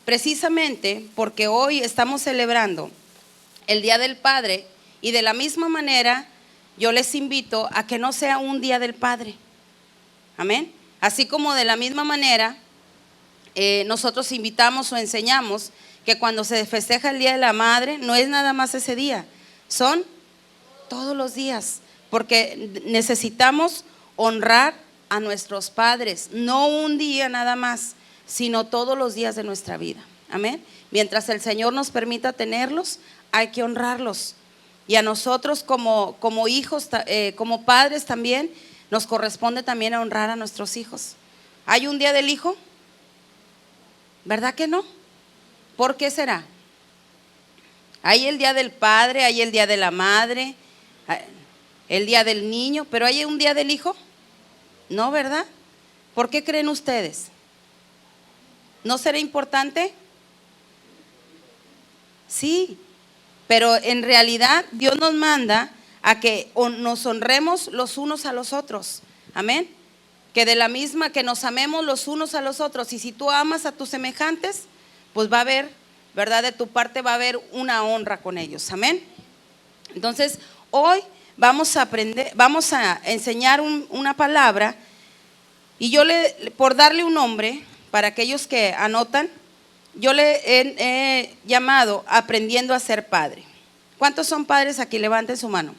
precisamente porque hoy estamos celebrando el Día del Padre, y de la misma manera yo les invito a que no sea un Día del Padre. Amén. Así como de la misma manera nosotros invitamos o enseñamos que cuando se festeja el Día de la Madre no es nada más ese día, son todos los días, porque necesitamos honrar a nuestros padres, no un día nada más, sino todos los días de nuestra vida. Amén. Mientras el Señor nos permita tenerlos, hay que honrarlos. Y a nosotros como hijos, como padres también, nos corresponde también honrar a nuestros hijos. ¿Hay un día del hijo? ¿Verdad que no? ¿Por qué será? Hay el día del padre, hay el día de la madre, el día del niño, pero ¿hay un día del hijo? No, ¿verdad? ¿Por qué creen ustedes? ¿No será importante? Sí, pero en realidad Dios nos manda a que nos honremos los unos a los otros. Amén. Que de la misma, que nos amemos los unos a los otros. Y si tú amas a tus semejantes, pues va a haber, ¿verdad? De tu parte va a haber una honra con ellos. Amén. Entonces, hoy vamos a aprender, vamos a enseñar una palabra. Y yo por darle un nombre, para aquellos que anotan, yo le he llamado aprendiendo a ser padre. ¿Cuántos son padres aquí? Levanten su mano.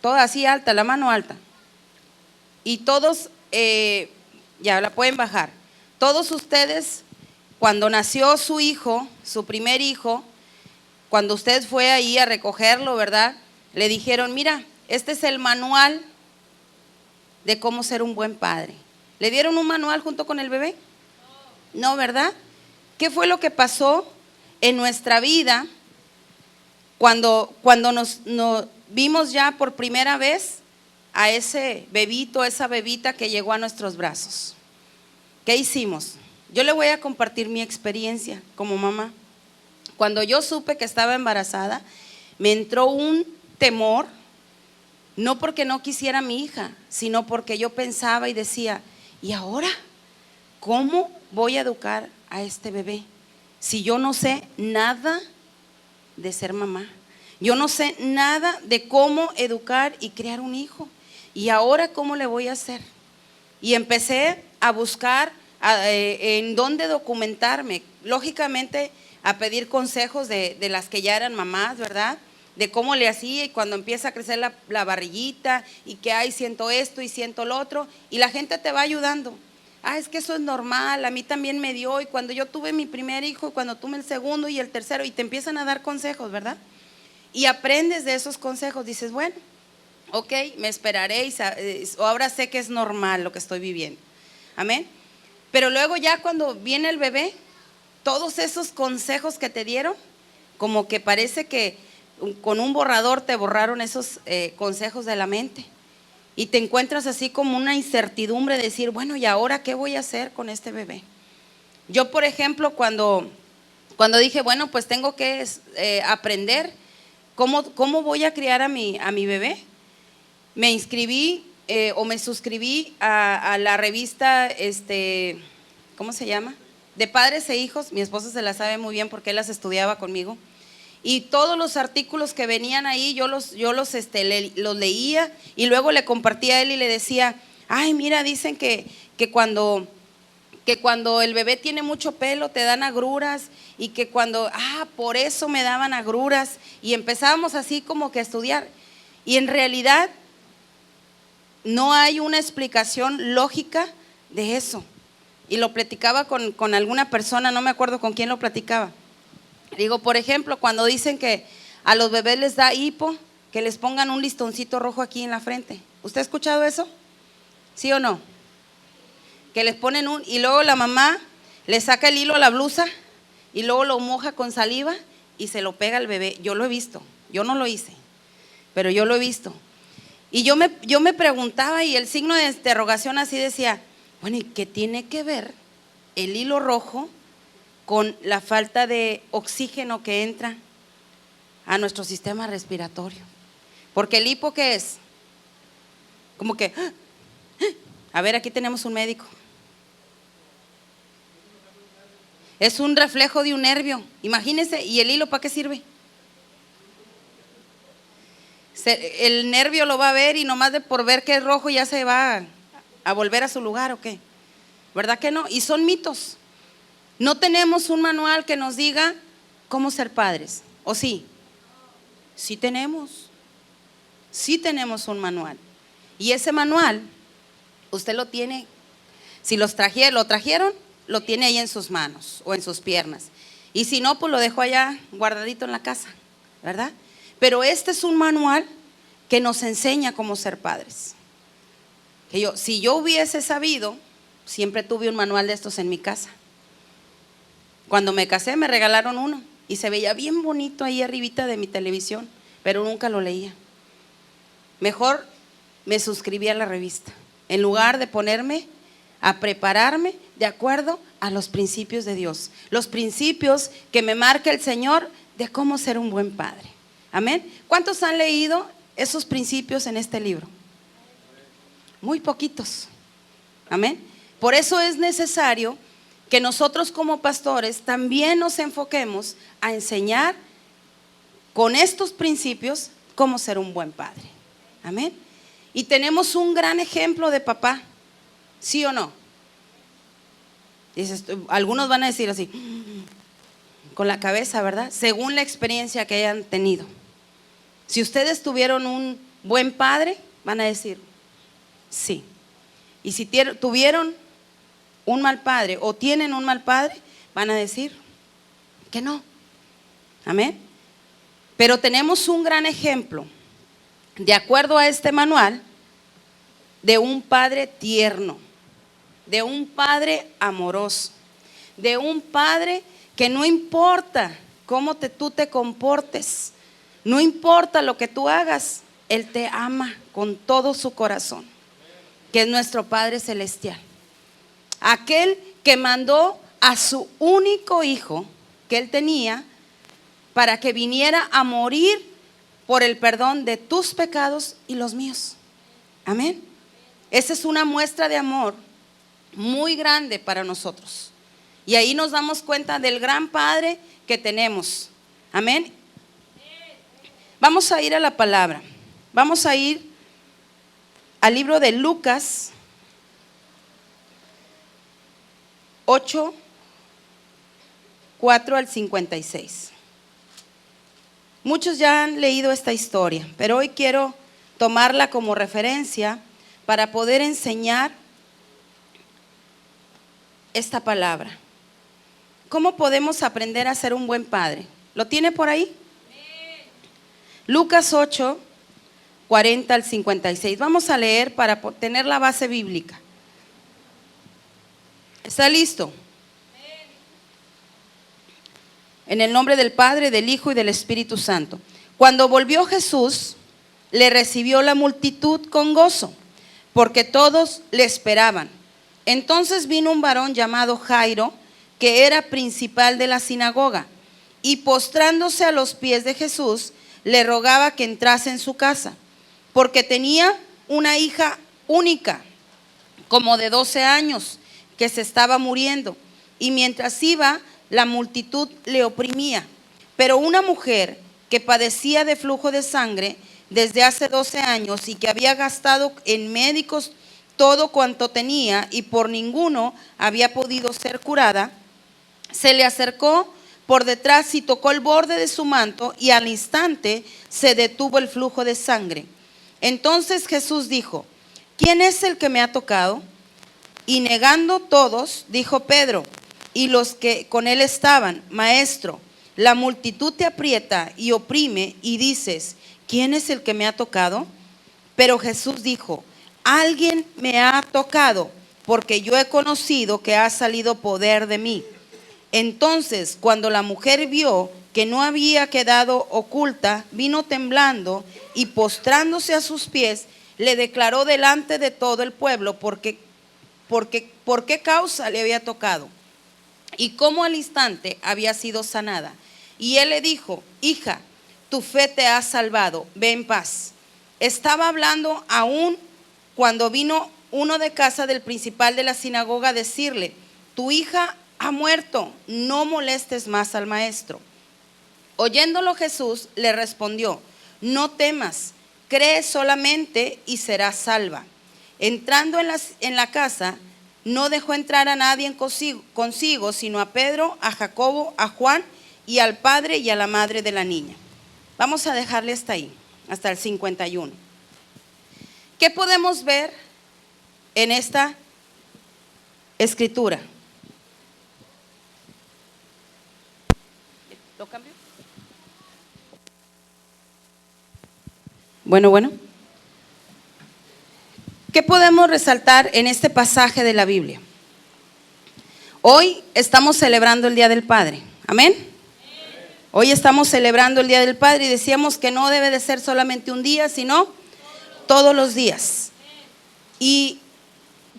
Toda así alta, la mano alta. Y todos, ya la pueden bajar. Todos ustedes, cuando nació su hijo, su primer hijo, cuando usted fue ahí a recogerlo, ¿verdad? Le dijeron, mira, este es el manual de cómo ser un buen padre. ¿Le dieron un manual junto con el bebé? No, ¿verdad? ¿Qué fue lo que pasó en nuestra vida cuando nos vimos ya por primera vez a ese bebito, esa bebita que llegó a nuestros brazos? ¿Qué hicimos? Yo le voy a compartir mi experiencia como mamá. Cuando yo supe que estaba embarazada, me entró un temor, no porque no quisiera a mi hija, sino porque yo pensaba y decía, ¿y ahora cómo voy a educar a este bebé si yo no sé nada de ser mamá? Yo no sé nada de cómo educar y criar un hijo. ¿Y ahora cómo le voy a hacer? Y empecé a buscar en dónde documentarme, lógicamente a pedir consejos de las que ya eran mamás, ¿verdad? De cómo le hacía, y cuando empieza a crecer la barriguita y que ay, siento esto y siento lo otro, y la gente te va ayudando. Ah, es que eso es normal, a mí también me dio, y cuando yo tuve mi primer hijo, y cuando tuve el segundo y el tercero, y te empiezan a dar consejos, ¿verdad? Y aprendes de esos consejos, dices, bueno, ok, me esperaré y ahora sé que es normal lo que estoy viviendo. Amén. Pero luego ya cuando viene el bebé, todos esos consejos que te dieron, como que parece que con un borrador te borraron esos consejos de la mente. Y te encuentras así como una incertidumbre de decir, bueno, ¿y ahora qué voy a hacer con este bebé? Yo, por ejemplo, cuando dije, bueno, pues tengo que aprender cómo voy a criar a mi bebé, me inscribí o me suscribí a la revista, ¿cómo se llama? De Padres e Hijos. Mi esposo se la sabe muy bien porque él las estudiaba conmigo. Y todos los artículos que venían ahí, yo los leía, y luego le compartía a él y le decía, ay, mira, dicen que cuando el bebé tiene mucho pelo te dan agruras, y que por eso me daban agruras. Y empezábamos así como que a estudiar, y en realidad no hay una explicación lógica de eso. Y lo platicaba con alguna persona, no me acuerdo con quién lo platicaba. Digo, por ejemplo, cuando dicen que a los bebés les da hipo, que les pongan un listoncito rojo aquí en la frente. ¿Usted ha escuchado eso? ¿Sí o no? Que les ponen y luego la mamá le saca el hilo a la blusa y luego lo moja con saliva y se lo pega al bebé. Yo lo he visto, yo no lo hice, pero yo lo he visto. Y yo me preguntaba, y el signo de interrogación así decía, bueno, ¿y qué tiene que ver el hilo rojo con la falta de oxígeno que entra a nuestro sistema respiratorio? Porque el hipo, ¿qué es? Como que, a ver, aquí tenemos un médico. Es un reflejo de un nervio. Imagínense, ¿y el hilo para qué sirve? El nervio lo va a ver y nomás de por ver que es rojo ya se va a volver a su lugar, ¿o qué? ¿Verdad que no? Y son mitos. No tenemos un manual que nos diga cómo ser padres, ¿o sí? Sí tenemos. Sí tenemos un manual. Y ese manual, usted lo tiene, si lo trajeron, lo tiene ahí en sus manos o en sus piernas. Y si no, pues lo dejó allá guardadito en la casa, ¿verdad? Pero este es un manual que nos enseña cómo ser padres. Si yo hubiese sabido, siempre tuve un manual de estos en mi casa. Cuando me casé me regalaron uno y se veía bien bonito ahí arribita de mi televisión, pero nunca lo leía. Mejor me suscribí a la revista, en lugar de ponerme a prepararme de acuerdo a los principios de Dios, los principios que me marca el Señor de cómo ser un buen padre. Amén. ¿Cuántos han leído esos principios en este libro? Muy poquitos. Amén. Por eso es necesario que nosotros como pastores también nos enfoquemos a enseñar con estos principios cómo ser un buen padre. Amén. Y tenemos un gran ejemplo de papá, ¿sí o no? Dices, algunos van a decir así, con la cabeza, ¿verdad? Según la experiencia que hayan tenido. Si ustedes tuvieron un buen padre, van a decir, sí. Y si tuvieron un mal padre o tienen un mal padre, van a decir que no. Amén. Pero tenemos un gran ejemplo, de acuerdo a este manual, de un padre tierno, de un padre amoroso, de un padre que no importa cómo tú te comportes, no importa lo que tú hagas, Él te ama con todo su corazón, que es nuestro Padre Celestial. Aquel que mandó a su único hijo que Él tenía para que viniera a morir por el perdón de tus pecados y los míos. Amén. Esa es una muestra de amor muy grande para nosotros. Y ahí nos damos cuenta del gran Padre que tenemos. Amén. Vamos a ir a la palabra. Vamos a ir al libro de Lucas 8, 4 al 56. Muchos ya han leído esta historia, pero hoy quiero tomarla como referencia para poder enseñar esta palabra. ¿Cómo podemos aprender a ser un buen padre? ¿Lo tiene por ahí? Lucas 8, 40 al 56. Vamos a leer para tener la base bíblica. ¿Está listo? En el nombre del Padre, del Hijo y del Espíritu Santo. Cuando volvió Jesús, le recibió la multitud con gozo, porque todos le esperaban. Entonces vino un varón llamado Jairo, que era principal de la sinagoga, y postrándose a los pies de Jesús, le rogaba que entrase en su casa, porque tenía una hija única, como de 12 años, que se estaba muriendo, y mientras iba, la multitud le oprimía. Pero una mujer que padecía de flujo de sangre desde hace 12 años y que había gastado en médicos todo cuanto tenía y por ninguno había podido ser curada, se le acercó por detrás y tocó el borde de su manto, y al instante se detuvo el flujo de sangre. Entonces Jesús dijo: ¿quién es el que me ha tocado? Y negando todos, dijo Pedro y los que con él estaban: Maestro, la multitud te aprieta y oprime y dices: ¿quién es el que me ha tocado? Pero Jesús dijo: alguien me ha tocado, porque yo he conocido que ha salido poder de mí. Entonces, cuando la mujer vio que no había quedado oculta, vino temblando y postrándose a sus pies, le declaró delante de todo el pueblo por qué causa le había tocado y cómo al instante había sido sanada. Y él le dijo: hija, tu fe te ha salvado, ve en paz. Estaba hablando aún cuando vino uno de casa del principal de la sinagoga a decirle: tu hija ha muerto, no molestes más al maestro. Oyéndolo Jesús le respondió: no temas, cree solamente y serás salva. Entrando en la casa, no dejó entrar a nadie consigo, sino a Pedro, a Jacobo, a Juan y al padre y a la madre de la niña. Vamos a dejarle hasta ahí, hasta el 51. ¿Qué podemos ver en esta escritura? ¿Lo cambio? Bueno. ¿Qué podemos resaltar en este pasaje de la Biblia? Hoy estamos celebrando el Día del Padre. ¿Amén? Hoy estamos celebrando el Día del Padre y decíamos que no debe de ser solamente un día, sino todos los días. ¿Y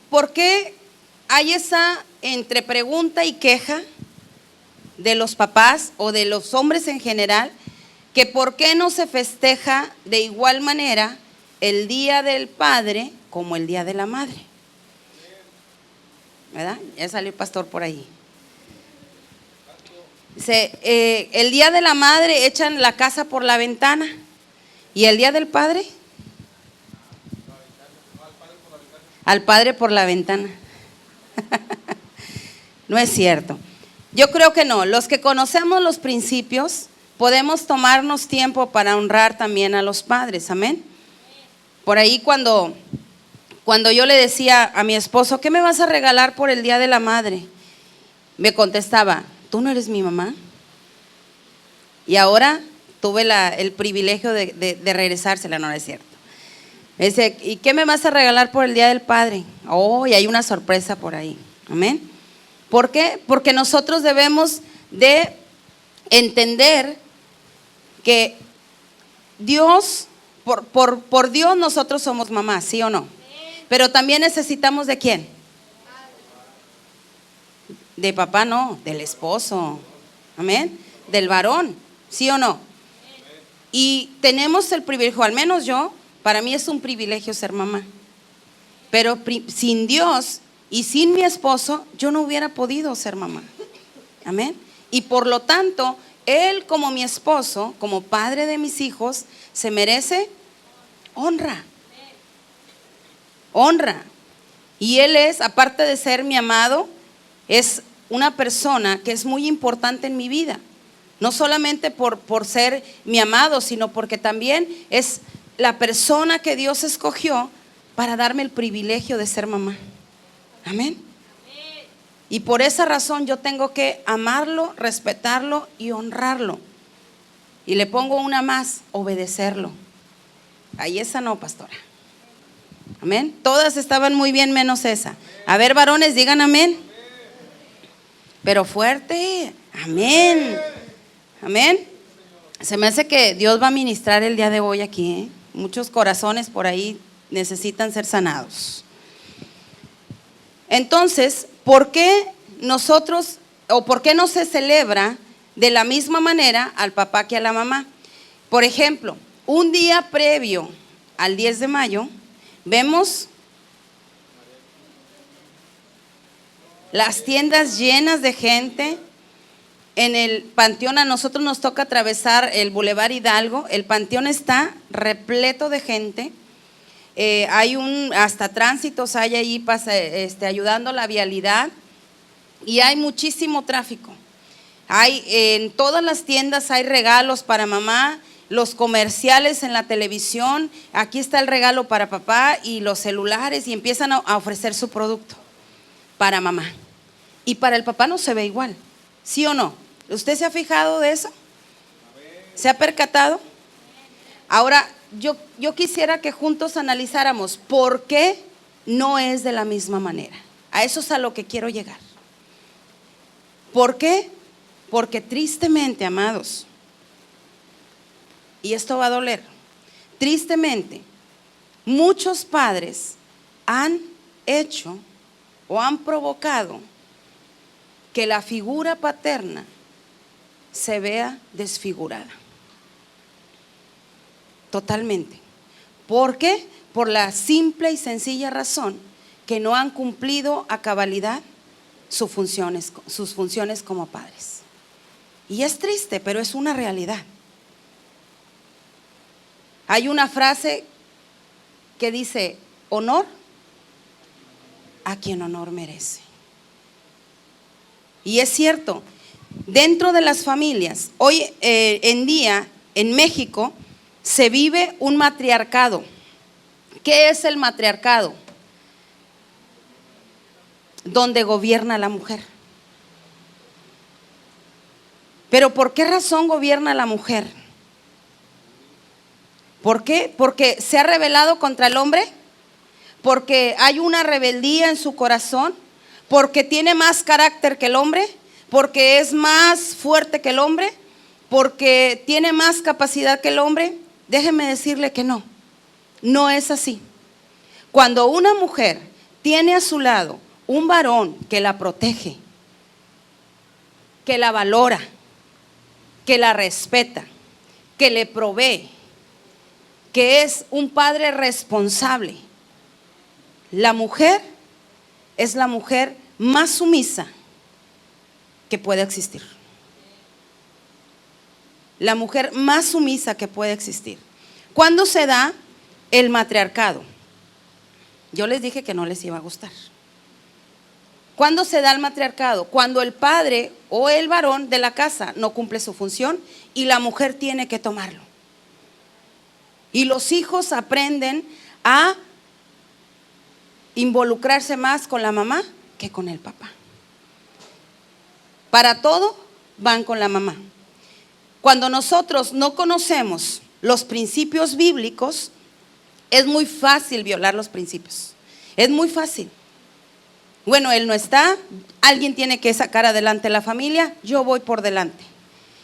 por qué hay esa entre pregunta y queja de los papás o de los hombres en general, que por qué no se festeja de igual manera el Día del Padre como el Día de la Madre? ¿Verdad? Ya salió el pastor por ahí. El Día de la Madre echan la casa por la ventana, y el Día del Padre, al Padre por la ventana. No es cierto. Yo creo que no. Los que conocemos los principios podemos tomarnos tiempo para honrar también a los padres. Amén. Por ahí cuando yo le decía a mi esposo: ¿qué me vas a regalar por el Día de la Madre?, me contestaba: ¿tú no eres mi mamá? Y ahora tuve el privilegio de regresársela. No, no es cierto. Me dice: ¿y qué me vas a regalar por el Día del Padre? Oh, y hay una sorpresa por ahí. Amén. ¿Por qué? Porque nosotros debemos de entender que Dios, por Dios nosotros somos mamás, ¿sí o no? Pero también necesitamos ¿de quién? De papá, no, del esposo. Amén. Del varón, ¿sí o no? Y tenemos el privilegio, al menos yo, para mí es un privilegio ser mamá. Pero sin Dios y sin mi esposo, yo no hubiera podido ser mamá. Amén. Y por lo tanto, él como mi esposo, como padre de mis hijos, se merece honra. Honra. Y él es, aparte de ser mi amado, es una persona que es muy importante en mi vida. No solamente por ser mi amado, sino porque también es la persona que Dios escogió para darme el privilegio de ser mamá. Amén. Y por esa razón yo tengo que amarlo, respetarlo y honrarlo. Y le pongo una más: obedecerlo. Ahí esa no, pastora. Amén. Todas estaban muy bien menos esa. A ver, varones, digan amén. Pero fuerte. Amén. Amén. Se me hace que Dios va a ministrar el día de hoy aquí, ¿eh? Muchos corazones por ahí necesitan ser sanados. Entonces, ¿por qué nosotros, o por qué no se celebra de la misma manera al papá que a la mamá? Por ejemplo, un día previo al 10 de mayo, vemos las tiendas llenas de gente. En el Panteón, a nosotros nos toca atravesar el Boulevard Hidalgo. El Panteón está repleto de gente. Hay hasta tránsitos hay ahí ayudando la vialidad, y hay muchísimo tráfico. En todas las tiendas hay regalos para mamá, los comerciales en la televisión, aquí está el regalo para papá, y los celulares, y empiezan a ofrecer su producto para mamá. Y para el papá no se ve igual, ¿sí o no? ¿Usted se ha fijado de eso? ¿Se ha percatado? Ahora, yo quisiera que juntos analizáramos por qué no es de la misma manera. A eso es a lo que quiero llegar. ¿Por qué? Porque tristemente, amados, y esto va a doler, tristemente, muchos padres han hecho o han provocado que la figura paterna se vea desfigurada. Totalmente. ¿Por qué? Por la simple y sencilla razón que no han cumplido a cabalidad sus funciones como padres. Y es triste, pero es una realidad. Hay una frase que dice: honor a quien honor merece. Y es cierto, dentro de las familias, hoy en día en México se vive un matriarcado. ¿Qué es el matriarcado? Donde gobierna la mujer. ¿Pero por qué razón gobierna la mujer? ¿Por qué? Porque se ha rebelado contra el hombre, porque hay una rebeldía en su corazón, porque tiene más carácter que el hombre, porque es más fuerte que el hombre, porque tiene más capacidad que el hombre. Déjeme decirle que no, no es así. Cuando una mujer tiene a su lado un varón que la protege, que la valora, que la respeta, que le provee, que es un padre responsable, la mujer es la mujer más sumisa que puede existir. La mujer más sumisa que puede existir. ¿Cuándo se da el matriarcado? Yo les dije que no les iba a gustar. ¿Cuándo se da el matriarcado? Cuando el padre o el varón de la casa no cumple su función y la mujer tiene que tomarlo. Y los hijos aprenden a involucrarse más con la mamá que con el papá. Para todo van con la mamá. Cuando nosotros no conocemos los principios bíblicos, es muy fácil violar los principios. Es muy fácil. Bueno, él no está, alguien tiene que sacar adelante la familia, yo voy por delante.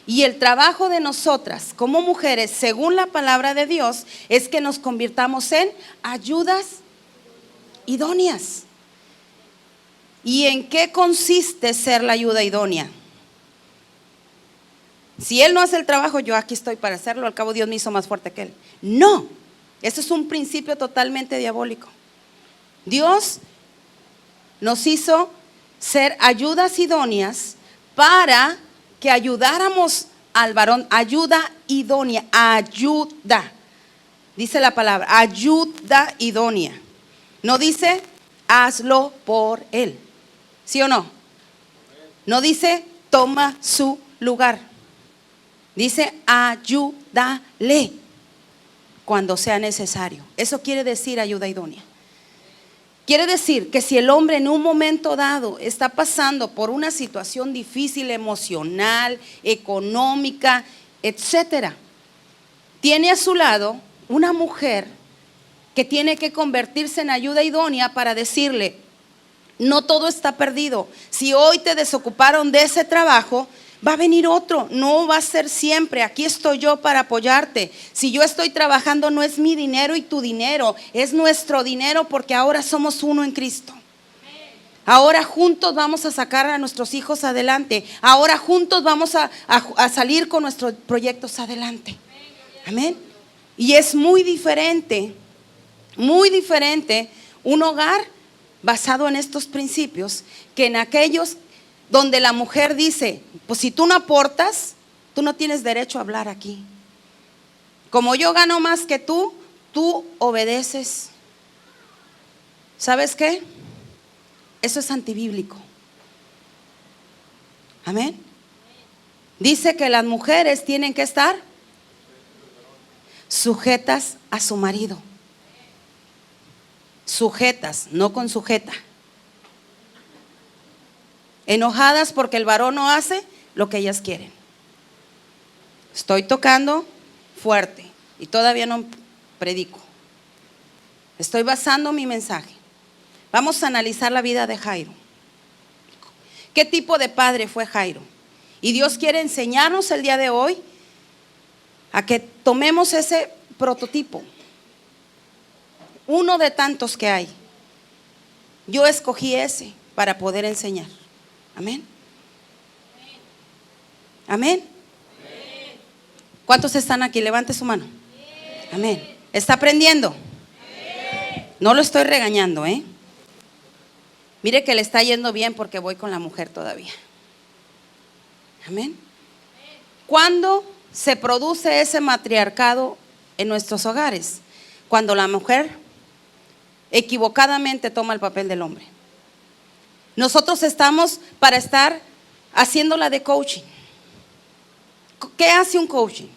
Y el trabajo de nosotras como mujeres, según la palabra de Dios, es que nos convirtamos en ayudas idóneas. ¿Y en qué consiste ser la ayuda idónea? Si él no hace el trabajo, yo aquí estoy para hacerlo, al cabo Dios me hizo más fuerte que él. No, eso es un principio totalmente diabólico. Dios nos hizo ser ayudas idóneas para que ayudáramos al varón. Ayuda idónea, ayuda. Dice la palabra, ayuda idónea. No dice, hazlo por él. ¿Sí o no? No dice, toma su lugar. Dice, ayúdale cuando sea necesario. Eso quiere decir ayuda idónea. Quiere decir que si el hombre en un momento dado está pasando por una situación difícil, emocional, económica, etcétera, tiene a su lado una mujer que tiene que convertirse en ayuda idónea para decirle, no todo está perdido. Si hoy te desocuparon de ese trabajo, va a venir otro, no va a ser siempre. Aquí estoy yo para apoyarte. Si yo estoy trabajando, no es mi dinero y tu dinero, es nuestro dinero, porque ahora somos uno en Cristo. Ahora juntos vamos a sacar a nuestros hijos adelante. Ahora juntos vamos a salir con nuestros proyectos adelante. Amén. Y es muy diferente un hogar basado en estos principios que en aquellos donde la mujer dice, pues si tú no aportas, tú no tienes derecho a hablar aquí. Como yo gano más que tú obedeces. ¿Sabes qué? Eso es antibíblico. Amén. Dice que las mujeres tienen que estar sujetas a su marido. Sujetas, no con sujeta. Enojadas porque el varón no hace lo que ellas quieren. Estoy tocando fuerte y todavía no predico. Estoy basando mi mensaje. Vamos a analizar la vida de Jairo. ¿Qué tipo de padre fue Jairo? Y Dios quiere enseñarnos el día de hoy a que tomemos ese prototipo. Uno de tantos que hay. Yo escogí ese para poder enseñar. Amén. Amén. ¿Cuántos están aquí? Levante su mano. Amén. ¿Está aprendiendo? No lo estoy regañando, Mire que le está yendo bien porque voy con la mujer todavía. Amén. ¿Cuándo se produce ese matriarcado en nuestros hogares? Cuando la mujer equivocadamente toma el papel del hombre. Nosotros estamos para estar haciéndola de coaching. ¿Qué hace un coaching?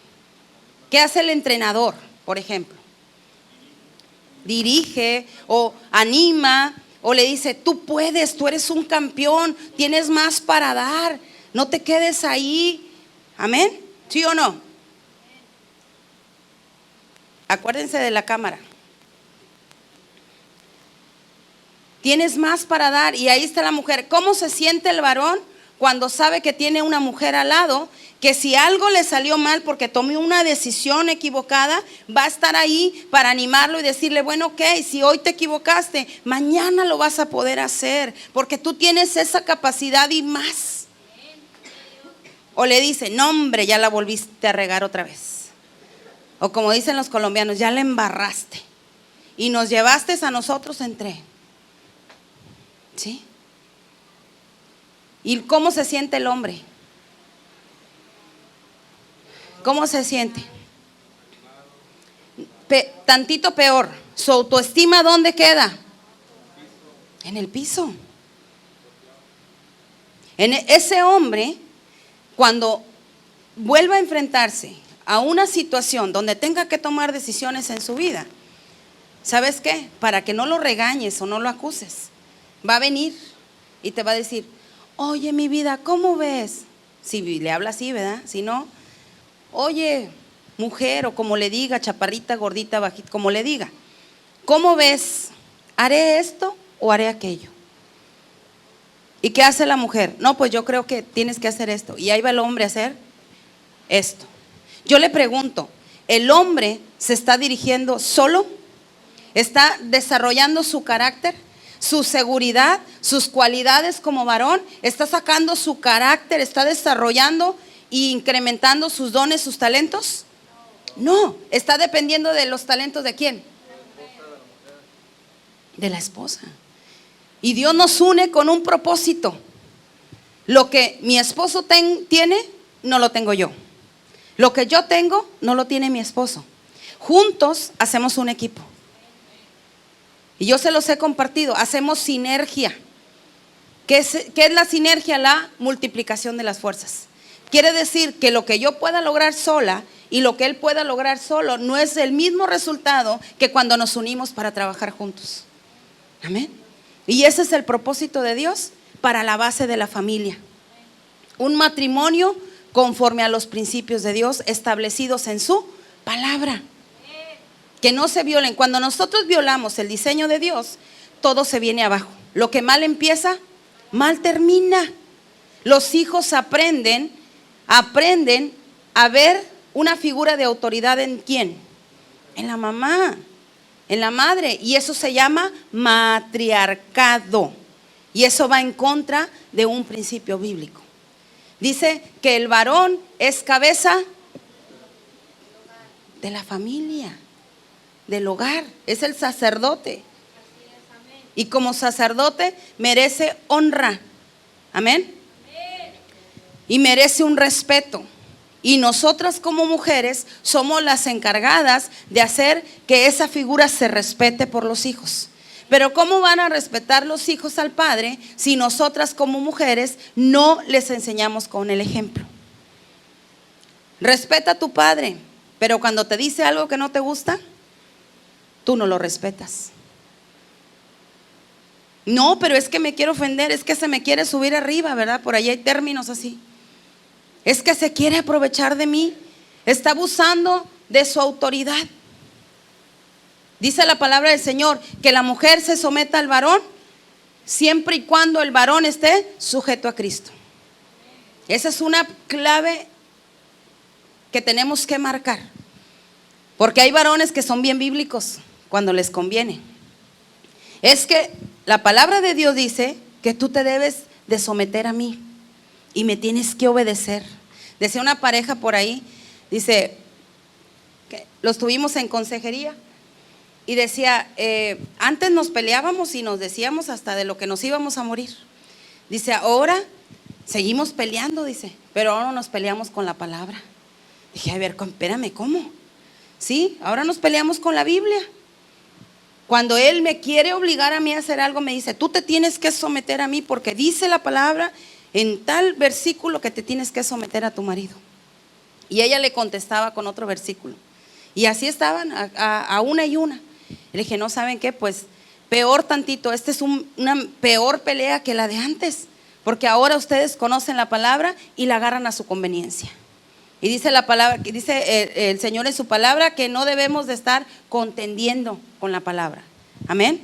¿Qué hace el entrenador, por ejemplo? Dirige o anima o le dice: tú puedes, tú eres un campeón, tienes más para dar, no te quedes ahí. Amén. ¿Sí o no? Acuérdense de la cámara. Tienes más para dar. Y ahí está la mujer. ¿Cómo se siente el varón cuando sabe que tiene una mujer al lado? Que si algo le salió mal porque tomó una decisión equivocada, va a estar ahí para animarlo y decirle: bueno, ok, si hoy te equivocaste, mañana lo vas a poder hacer, porque tú tienes esa capacidad y más. O le dice: no, hombre, ya la volviste a regar otra vez. O como dicen los colombianos: ya la embarraste y nos llevaste a nosotros entre. ¿Sí? ¿Y cómo se siente el hombre? ¿Cómo se siente? Tantito peor. ¿Su autoestima dónde queda? En el piso. Ese hombre, cuando vuelva a enfrentarse a una situación donde tenga que tomar decisiones en su vida, ¿sabes qué? Para que no lo regañes o no lo acuses, va a venir y te va a decir: oye, mi vida, ¿cómo ves? Si le habla así, ¿verdad? Si no: oye, mujer, o como le diga, chaparrita, gordita, bajita, como le diga, ¿cómo ves? ¿Haré esto o haré aquello? ¿Y qué hace la mujer? No, pues yo creo que tienes que hacer esto. Y ahí va el hombre a hacer esto. Yo le pregunto: ¿el hombre se está dirigiendo solo? ¿Está desarrollando su carácter, su seguridad, sus cualidades como varón? ¿Está sacando su carácter? ¿Está desarrollando e incrementando sus dones, sus talentos? No, está dependiendo de los talentos ¿de quién? De la esposa. Y Dios nos une con un propósito. Lo que mi esposo tiene, no lo tengo yo. Lo que yo tengo, no lo tiene mi esposo. Juntos hacemos un equipo. Y yo se los he compartido. Hacemos sinergia. ¿Qué es la sinergia? La multiplicación de las fuerzas. Quiere decir que lo que yo pueda lograr sola y lo que él pueda lograr solo no es el mismo resultado que cuando nos unimos para trabajar juntos. Amén. Y ese es el propósito de Dios para la base de la familia. Un matrimonio conforme a los principios de Dios establecidos en su palabra. Que no se violen. Cuando nosotros violamos el diseño de Dios, todo se viene abajo. Lo que mal empieza, mal termina. Los hijos aprenden a ver una figura de autoridad ¿en quién? En la mamá, en la madre. Y eso se llama matriarcado. Y eso va en contra de un principio bíblico. Dice que el varón es cabeza de la familia, del hogar, es el sacerdote. Y como sacerdote merece honra. Amén. Y merece un respeto. Y nosotras como mujeres somos las encargadas de hacer que esa figura se respete por los hijos. Pero ¿cómo van a respetar los hijos al padre si nosotras como mujeres no les enseñamos con el ejemplo? Respeta a tu padre, pero cuando te dice algo que no te gusta, tú no lo respetas. No, pero es que me quiere ofender, es que se me quiere subir arriba, ¿verdad? Por ahí hay términos así. Es que se quiere aprovechar de mí, está abusando de su autoridad. Dice la palabra del Señor que la mujer se someta al varón siempre y cuando el varón esté sujeto a Cristo. Esa es una clave que tenemos que marcar. Porque hay varones que son bien bíblicos cuando les conviene. Es que la palabra de Dios dice que tú te debes de someter a mí y me tienes que obedecer. Decía una pareja por ahí, dice, que los tuvimos en consejería y decía, antes nos peleábamos y nos decíamos hasta de lo que nos íbamos a morir. Dice, ahora seguimos peleando, dice, pero ahora nos peleamos con la palabra. Dije, a ver, espérame, ¿cómo? Sí, ahora nos peleamos con la Biblia. Cuando él me quiere obligar a mí a hacer algo, me dice, tú te tienes que someter a mí porque dice la palabra en tal versículo que te tienes que someter a tu marido. Y ella le contestaba con otro versículo. Y así estaban a una y una. Le dije, no, ¿saben qué? Pues peor tantito, esta es una peor pelea que la de antes, porque ahora ustedes conocen la palabra y la agarran a su conveniencia. Y dice la palabra, dice el Señor en su palabra que no debemos de estar contendiendo con la palabra. Amén.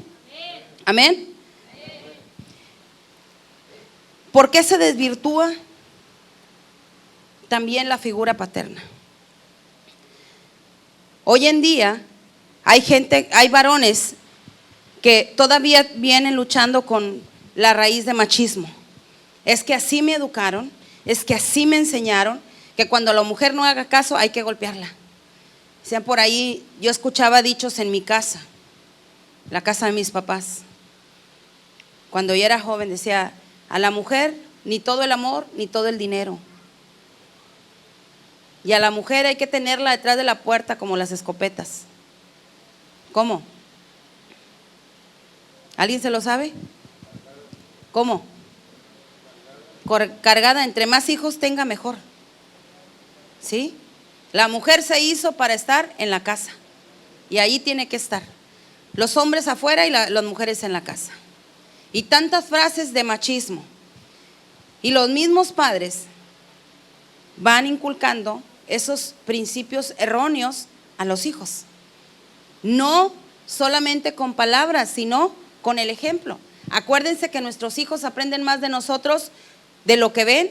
Amén. ¿Por qué se desvirtúa también la figura paterna? Hoy en día hay varones que todavía vienen luchando con la raíz de machismo. Es que así me educaron, es que así me enseñaron, que cuando la mujer no haga caso hay que golpearla. Decían por ahí, yo escuchaba dichos en mi casa, la casa de mis papás. Cuando yo era joven decía, a la mujer ni todo el amor ni todo el dinero. Y a la mujer hay que tenerla detrás de la puerta como las escopetas. ¿Cómo? ¿Alguien se lo sabe? ¿Cómo? Cargada, entre más hijos tenga mejor. ¿Sí? La mujer se hizo para estar en la casa y ahí tiene que estar. Los hombres afuera y las mujeres en la casa. Y tantas frases de machismo. Y los mismos padres van inculcando esos principios erróneos a los hijos. No solamente con palabras, sino con el ejemplo. Acuérdense que nuestros hijos aprenden más de nosotros de lo que ven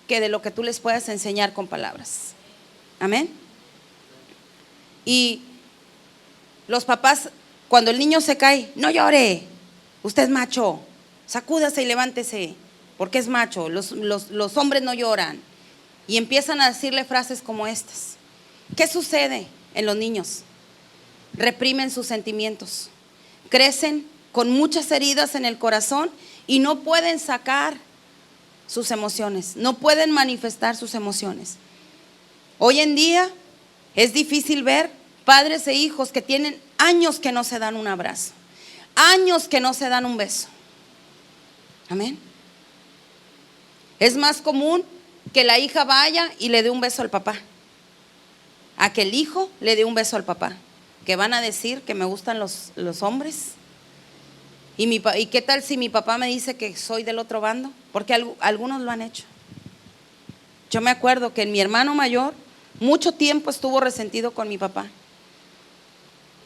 que de lo que tú les puedas enseñar con palabras. Amén. Y los papás, cuando el niño se cae, no llore, usted es macho, sacúdase y levántese, porque es macho, los hombres no lloran. Y empiezan a decirle frases como estas. ¿Qué sucede en los niños? Reprimen sus sentimientos, crecen con muchas heridas en el corazón y no pueden sacar sus emociones, no pueden manifestar sus emociones. Hoy en día es difícil ver padres e hijos que tienen años que no se dan un abrazo, años que no se dan un beso. Amén. Es más común que la hija vaya y le dé un beso al papá, a que el hijo le dé un beso al papá. Que van a decir que me gustan los hombres. ¿Y qué tal si mi papá me dice que soy del otro bando? Porque algunos lo han hecho. Yo me acuerdo que mi hermano mayor mucho tiempo estuvo resentido con mi papá,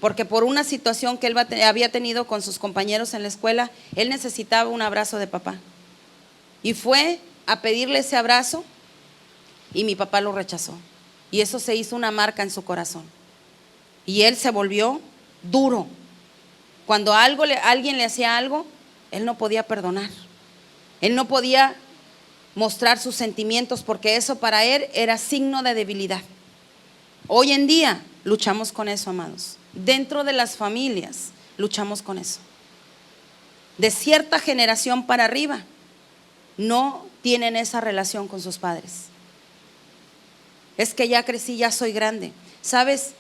porque por una situación que él había tenido con sus compañeros en la escuela, él necesitaba un abrazo de papá. Y fue a pedirle ese abrazo y mi papá lo rechazó. Y eso se hizo una marca en su corazón. Y él se volvió duro. Cuando alguien le hacía algo, él no podía perdonar. Él no podía mostrar sus sentimientos porque eso para él era signo de debilidad. Hoy en día luchamos con eso, amados. Dentro de las familias luchamos con eso. De cierta generación para arriba no tienen esa relación con sus padres. Es que ya crecí, ya soy grande. ¿Sabes?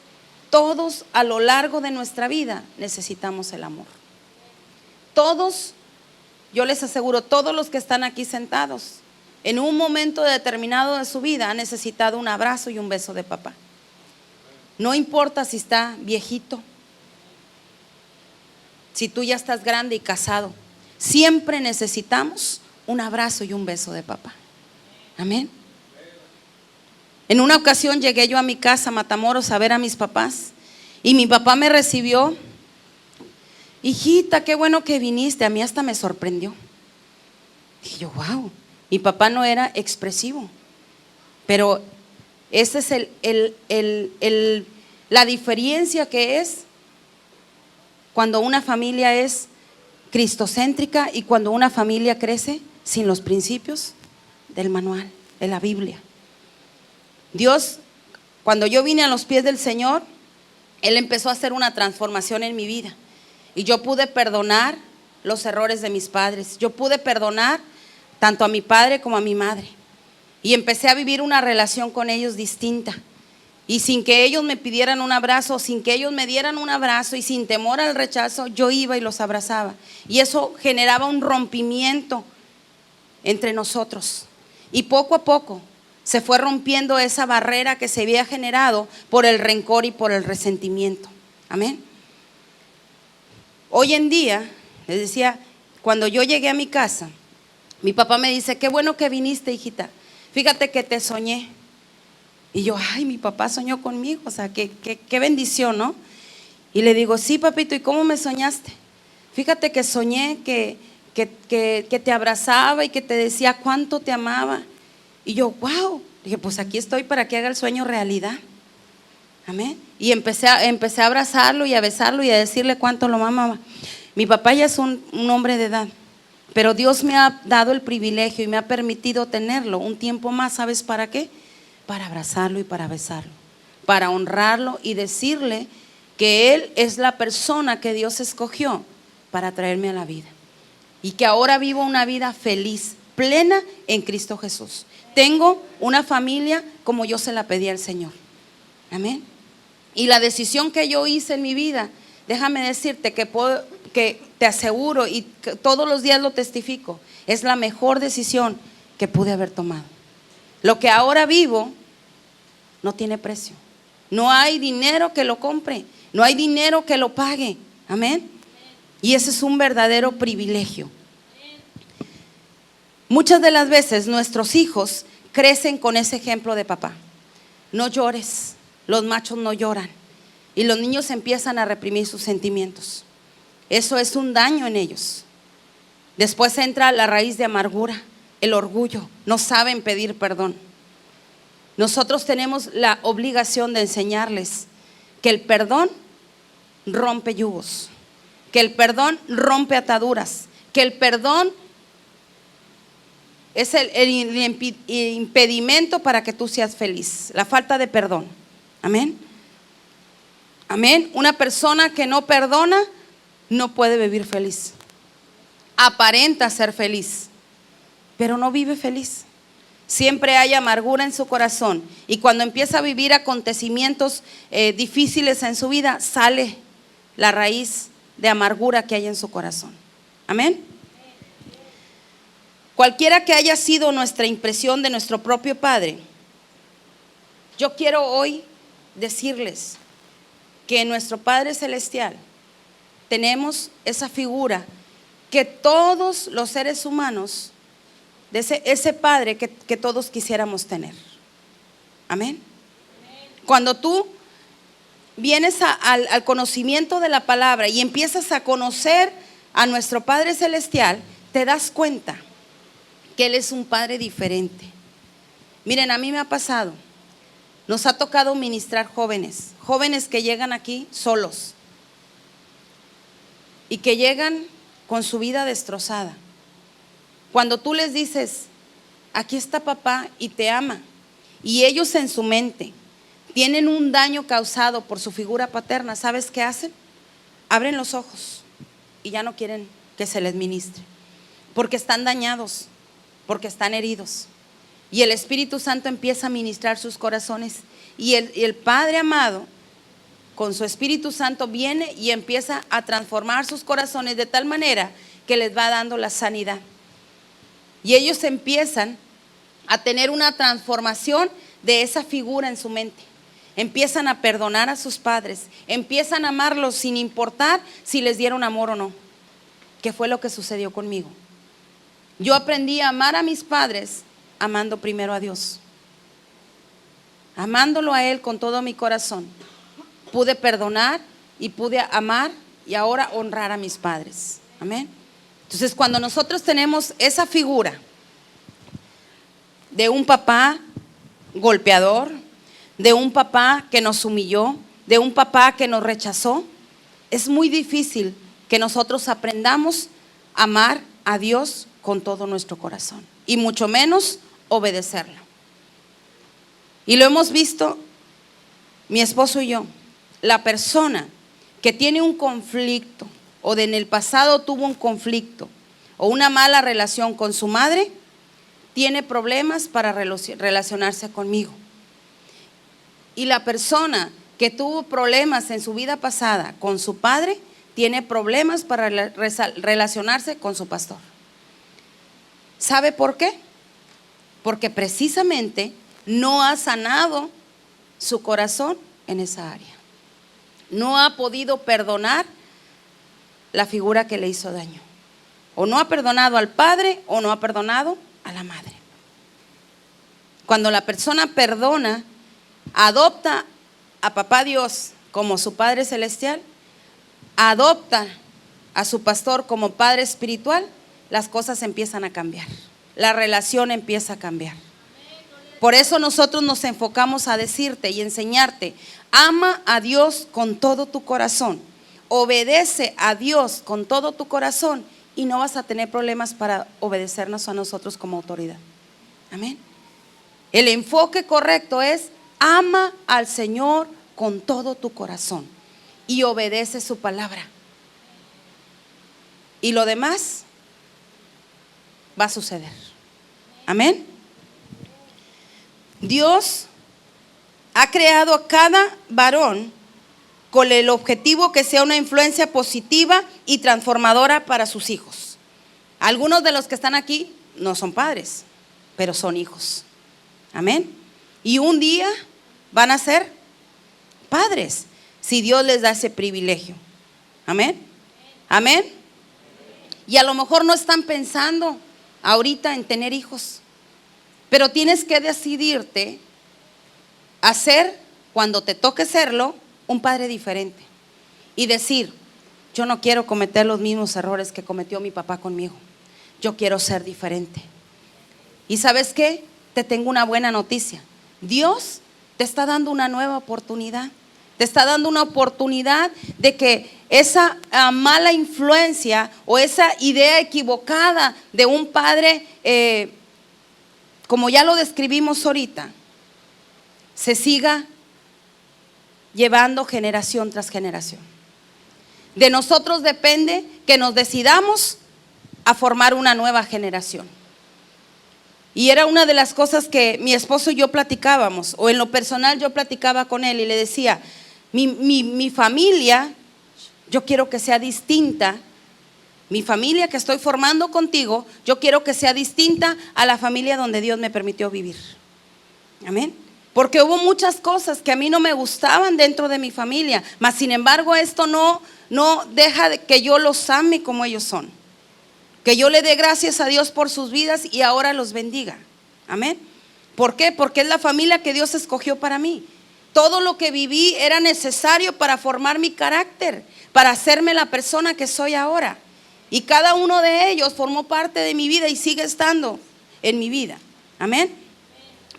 Todos a lo largo de nuestra vida necesitamos el amor. Todos, yo les aseguro, todos los que están aquí sentados, en un momento determinado de su vida han necesitado un abrazo y un beso de papá. No importa si está viejito, si tú ya estás grande y casado, siempre necesitamos un abrazo y un beso de papá. Amén. En una ocasión llegué yo a mi casa, Matamoros, a ver a mis papás y mi papá me recibió. Hijita, qué bueno que viniste. A mí hasta me sorprendió. Dije yo, wow, mi papá no era expresivo, pero esa es la diferencia que es cuando una familia es cristocéntrica y cuando una familia crece sin los principios del manual, de la Biblia. Dios, cuando yo vine a los pies del Señor, Él empezó a hacer una transformación en mi vida. Y yo pude perdonar los errores de mis padres. Yo pude perdonar tanto a mi padre como a mi madre. Y empecé a vivir una relación con ellos distinta. Y sin que ellos me pidieran un abrazo, sin que ellos me dieran un abrazo y sin temor al rechazo, yo iba y los abrazaba. Y eso generaba un rompimiento entre nosotros. Y poco a poco se fue rompiendo esa barrera que se había generado por el rencor y por el resentimiento. Amén. Hoy en día, les decía, cuando yo llegué a mi casa, mi papá me dice: qué bueno que viniste, hijita. Fíjate que te soñé. Y yo, ay, mi papá soñó conmigo, o sea, qué bendición, ¿no? Y le digo: sí, papito, ¿y cómo me soñaste? Fíjate que soñé que te abrazaba y que te decía cuánto te amaba. Y yo, wow, dije, pues aquí estoy para que haga el sueño realidad. Amén. Y empecé a abrazarlo y a besarlo y a decirle cuánto lo amaba. Mi papá ya es un hombre de edad, pero Dios me ha dado el privilegio y me ha permitido tenerlo un tiempo más. ¿Sabes para qué? Para abrazarlo y para besarlo, para honrarlo y decirle que Él es la persona que Dios escogió para traerme a la vida. Y que ahora vivo una vida feliz, plena en Cristo Jesús. Tengo una familia como yo se la pedí al Señor. Amén. Y la decisión que yo hice en mi vida, déjame decirte que te aseguro y que todos los días lo testifico, es la mejor decisión que pude haber tomado. Lo que ahora vivo no tiene precio. No hay dinero que lo compre, no hay dinero que lo pague. Amén. Y ese es un verdadero privilegio. Muchas de las veces nuestros hijos crecen con ese ejemplo de papá. No llores, los machos no lloran. Y los niños empiezan a reprimir sus sentimientos. Eso es un daño en ellos. Después entra la raíz de amargura, el orgullo. No saben pedir perdón. Nosotros tenemos la obligación de enseñarles que el perdón rompe yugos, que el perdón rompe ataduras, que el perdón es el impedimento para que tú seas feliz. La falta de perdón. Amén. Amén. Una persona que no perdona no puede vivir feliz. Aparenta ser feliz, pero no vive feliz. Siempre hay amargura en su corazón. Y cuando empieza a vivir acontecimientos difíciles en su vida, sale la raíz de amargura que hay en su corazón. Amén. Cualquiera que haya sido nuestra impresión de nuestro propio Padre, yo quiero hoy decirles que en nuestro Padre Celestial tenemos esa figura que todos los seres humanos, de ese Padre que todos quisiéramos tener. Amén. Cuando tú vienes al conocimiento de la palabra y empiezas a conocer a nuestro Padre Celestial, te das cuenta que Él es un Padre diferente. Miren, a mí me ha pasado, nos ha tocado ministrar jóvenes que llegan aquí solos y que llegan con su vida destrozada. Cuando tú les dices: aquí está papá y te ama, y ellos en su mente tienen un daño causado por su figura paterna, ¿sabes qué hacen? Abren los ojos y ya no quieren que se les ministre, porque están dañados, porque están heridos. Y el Espíritu Santo empieza a ministrar sus corazones, y el Padre amado con su Espíritu Santo viene y empieza a transformar sus corazones de tal manera que les va dando la sanidad. Y ellos empiezan a tener una transformación de esa figura en su mente. Empiezan a perdonar a sus padres, empiezan a amarlos sin importar si les dieron amor o no, que fue lo que sucedió conmigo. Yo aprendí a amar a mis padres amando primero a Dios, amándolo a Él con todo mi corazón. Pude perdonar y pude amar y ahora honrar a mis padres. Amén. Entonces, cuando nosotros tenemos esa figura de un papá golpeador, de un papá que nos humilló, de un papá que nos rechazó, es muy difícil que nosotros aprendamos a amar a Dios con todo nuestro corazón, y mucho menos obedecerlo. Y lo hemos visto mi esposo y yo. la persona que tiene un conflicto o en el pasado tuvo un conflicto o una mala relación con su madre, tiene problemas para relacionarse conmigo. Y la persona que tuvo problemas en su vida pasada con su padre, tiene problemas para relacionarse con su pastor. ¿Sabe por qué? Porque precisamente no ha sanado su corazón en esa área. No ha podido perdonar la figura que le hizo daño. O no ha perdonado al padre o no ha perdonado a la madre. Cuando la persona perdona, adopta a papá Dios como su Padre Celestial, adopta a su pastor como padre espiritual, las cosas empiezan a cambiar. La relación empieza a cambiar. Por eso nosotros nos enfocamos a decirte y enseñarte: ama a Dios con todo tu corazón, obedece a Dios con todo tu corazón y no vas a tener problemas para obedecernos a nosotros como autoridad. Amén. El enfoque correcto es: ama al Señor con todo tu corazón y obedece su palabra. Y lo demás va a suceder. Amén. Dios ha creado a cada varón con el objetivo que sea una influencia positiva y transformadora para sus hijos. Algunos de los que están aquí no son padres, pero son hijos. Amén. Y un día van a ser padres si Dios les da ese privilegio. Amén. Amén. Y a lo mejor no están pensando ahorita en tener hijos, pero tienes que decidirte a ser, cuando te toque serlo, un padre diferente y decir: yo no quiero cometer los mismos errores que cometió mi papá conmigo, yo quiero ser diferente. ¿Y sabes qué? Te tengo una buena noticia: Dios te está dando una nueva oportunidad. Te está dando una oportunidad de que esa mala influencia o esa idea equivocada de un padre, como ya lo describimos ahorita, se siga llevando generación tras generación. De nosotros depende que nos decidamos a formar una nueva generación. Y era una de las cosas que mi esposo y yo platicábamos, o en lo personal yo platicaba con él y le decía: mi familia, yo quiero que sea distinta. Mi familia que estoy formando contigo, yo quiero que sea distinta a la familia donde Dios me permitió vivir. Amén. Porque hubo muchas cosas que a mí no me gustaban dentro de mi familia, mas sin embargo esto no deja de que yo los ame como ellos son. Que yo le dé gracias a Dios por sus vidas y ahora los bendiga. Amén. ¿Por qué? Porque es la familia que Dios escogió para mí. Todo lo que viví era necesario para formar mi carácter, para hacerme la persona que soy ahora. Y cada uno de ellos formó parte de mi vida y sigue estando en mi vida. Amén.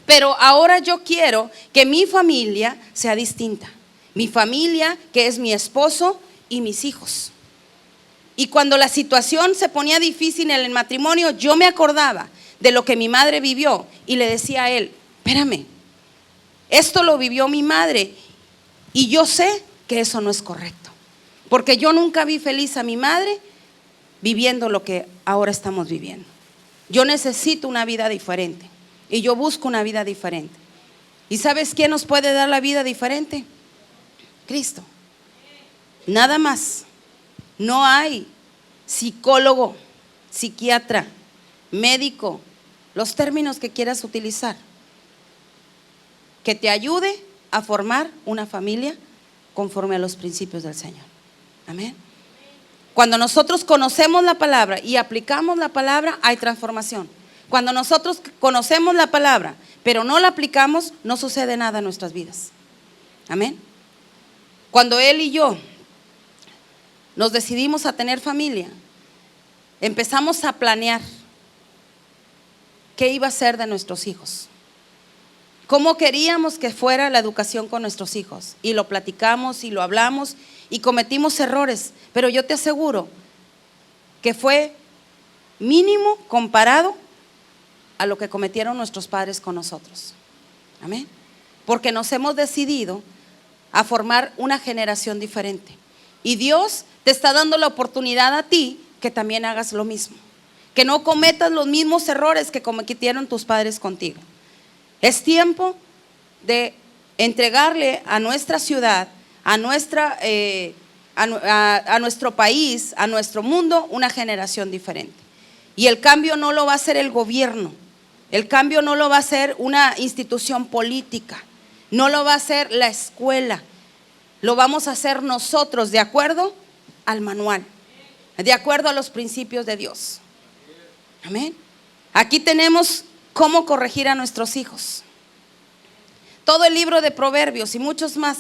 Pero ahora yo quiero que mi familia sea distinta. Mi familia, que es mi esposo y mis hijos. Y cuando la situación se ponía difícil en el matrimonio, yo me acordaba de lo que mi madre vivió y le decía a él: espérame, esto lo vivió mi madre y yo sé que eso no es correcto, porque yo nunca vi feliz a mi madre viviendo lo que ahora estamos viviendo. Yo necesito una vida diferente y yo busco una vida diferente. ¿Y sabes quién nos puede dar la vida diferente? Cristo. Nada más. No hay psicólogo, psiquiatra, médico, los términos que quieras utilizar, que te ayude a formar una familia conforme a los principios del Señor. Amén. Cuando nosotros conocemos la palabra y aplicamos la palabra, hay transformación. Cuando nosotros conocemos la palabra pero no la aplicamos, no sucede nada en nuestras vidas. Amén. Cuando él y yo nos decidimos a tener familia, empezamos a planear qué iba a ser de nuestros hijos, cómo queríamos que fuera la educación con nuestros hijos, y lo platicamos y lo hablamos y cometimos errores, pero yo te aseguro que fue mínimo comparado a lo que cometieron nuestros padres con nosotros. Amén. Porque nos hemos decidido a formar una generación diferente. Y Dios te está dando la oportunidad a ti que también hagas lo mismo, que no cometas los mismos errores que cometieron tus padres contigo. Es tiempo de entregarle a nuestra ciudad, a nuestro país, a nuestro mundo, una generación diferente. Y el cambio no lo va a hacer el gobierno, el cambio no lo va a hacer una institución política, no lo va a hacer la escuela, lo vamos a hacer nosotros de acuerdo al manual, de acuerdo a los principios de Dios. Amén. Aquí tenemos cómo corregir a nuestros hijos. Todo el libro de Proverbios y muchos más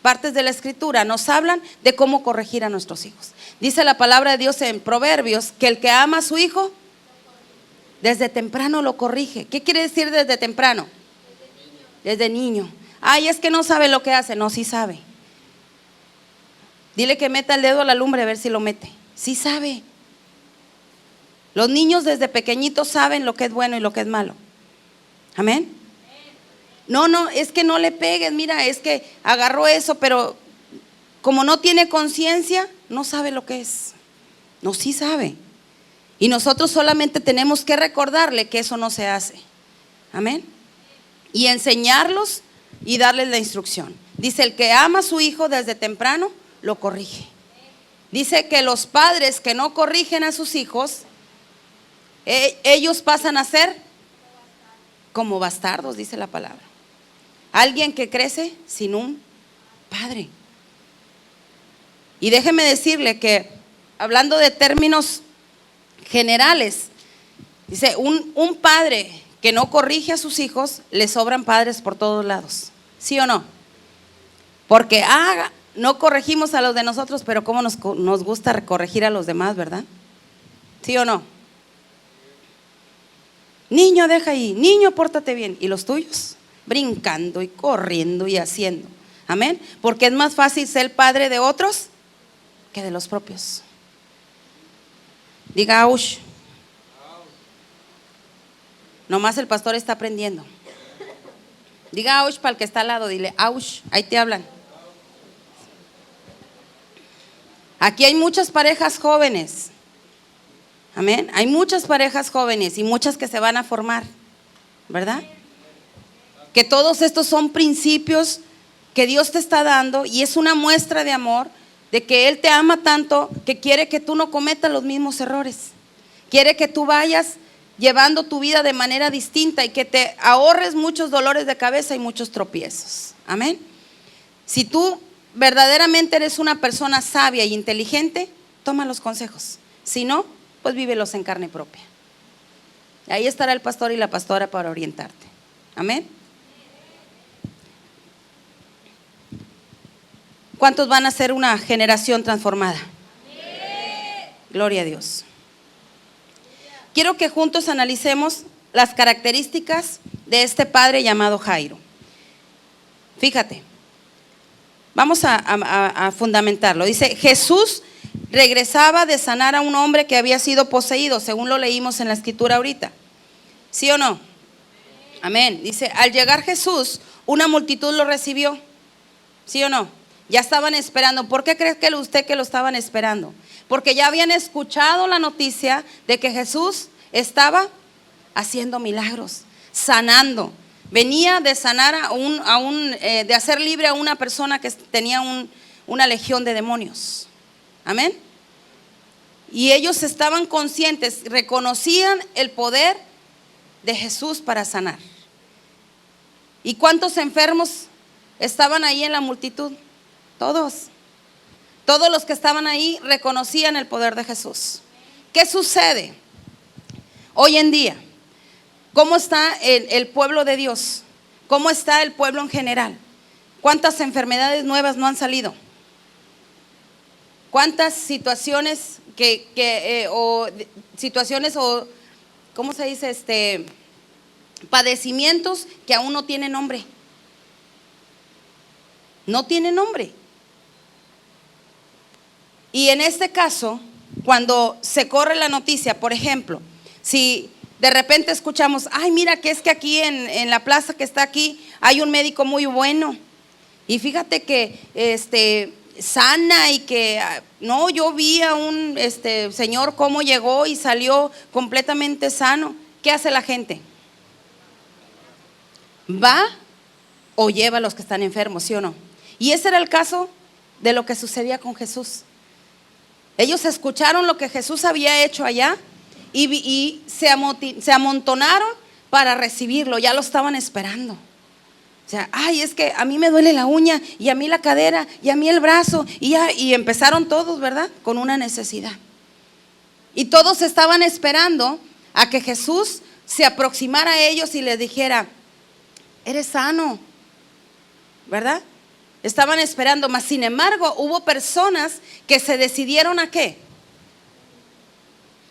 partes de la escritura nos hablan de cómo corregir a nuestros hijos. Dice la palabra de Dios en Proverbios que el que ama a su hijo desde temprano lo corrige. ¿Qué quiere decir desde temprano? Desde niño. Ay, es que no sabe lo que hace. No, sí sabe. Dile que meta el dedo a la lumbre a ver si lo mete. Sí sabe. Los niños desde pequeñitos saben lo que es bueno y lo que es malo. Amén. No, es que no le pegues, mira, es que agarró eso, pero como no tiene conciencia, no sabe lo que es. No, sí sabe. Y nosotros solamente tenemos que recordarle que eso no se hace. Amén. Y enseñarlos y darles la instrucción. Dice, el que ama a su hijo desde temprano, lo corrige. Dice que los padres que no corrigen a sus hijos, ellos pasan a ser como bastardos, dice la palabra. Alguien que crece sin un padre. Y déjeme decirle que, hablando de términos generales, dice, un padre que no corrige a sus hijos, le sobran padres por todos lados. ¿Sí o no? Porque no corregimos a los de nosotros, pero cómo nos gusta corregir a los demás, ¿verdad? ¿Sí o no? Niño, deja ahí, niño, pórtate bien. ¿Y los tuyos? Brincando y corriendo y haciendo. Amén. Porque es más fácil ser padre de otros que de los propios. Diga aush. Nomás el pastor está aprendiendo. Diga aush para el que está al lado, dile aush, ahí te hablan. Aquí hay muchas parejas jóvenes. Amén. Hay muchas parejas jóvenes y muchas que se van a formar, ¿verdad? Que todos estos son principios que Dios te está dando y es una muestra de amor, de que Él te ama tanto que quiere que tú no cometas los mismos errores. Quiere que tú vayas llevando tu vida de manera distinta y que te ahorres muchos dolores de cabeza y muchos tropiezos. Amén. Si tú verdaderamente eres una persona sabia y inteligente, toma los consejos. Si no, pues vívelos en carne propia. Ahí estará el pastor y la pastora para orientarte. Amén. ¿Cuántos van a ser una generación transformada? Gloria a Dios. Quiero que juntos analicemos las características de este padre llamado Jairo. Fíjate, vamos a fundamentarlo. Dice, Jesús regresaba de sanar a un hombre que había sido poseído, según lo leímos en la escritura ahorita. ¿Sí o no? Amén. Dice, al llegar Jesús, una multitud lo recibió. ¿Sí o no? Ya estaban esperando. ¿Por qué cree usted que lo estaban esperando? Porque ya habían escuchado la noticia de que Jesús estaba haciendo milagros, sanando. Venía de sanar de hacer libre a una persona que tenía una legión de demonios. Amén. Y ellos estaban conscientes, reconocían el poder de Jesús para sanar. ¿Y cuántos enfermos estaban ahí en la multitud? Todos los que estaban ahí reconocían el poder de Jesús. ¿Qué sucede hoy en día? ¿Cómo está el pueblo de Dios? ¿Cómo está el pueblo en general? ¿Cuántas enfermedades nuevas no han salido? ¿Cuántas situaciones ¿cómo se dice? Padecimientos que aún no tienen nombre? No tienen nombre. Y en este caso, cuando se corre la noticia, por ejemplo, si de repente escuchamos, ay, mira que es que aquí en la plaza que está aquí hay un médico muy bueno Y fíjate que sana y que no, yo vi a un señor cómo llegó y salió completamente sano. ¿Qué hace la gente? Va o lleva a los que están enfermos, ¿sí o no? Y ese era el caso de lo que sucedía con Jesús. Ellos escucharon lo que Jesús había hecho allá y se amontonaron para recibirlo, ya lo estaban esperando. O sea, ay, es que a mí me duele la uña y a mí la cadera y a mí el brazo y empezaron todos, ¿verdad? Con una necesidad. Y todos estaban esperando a que Jesús se aproximara a ellos y les dijera, eres sano, ¿verdad? Estaban esperando, mas sin embargo hubo personas que se decidieron ¿a qué?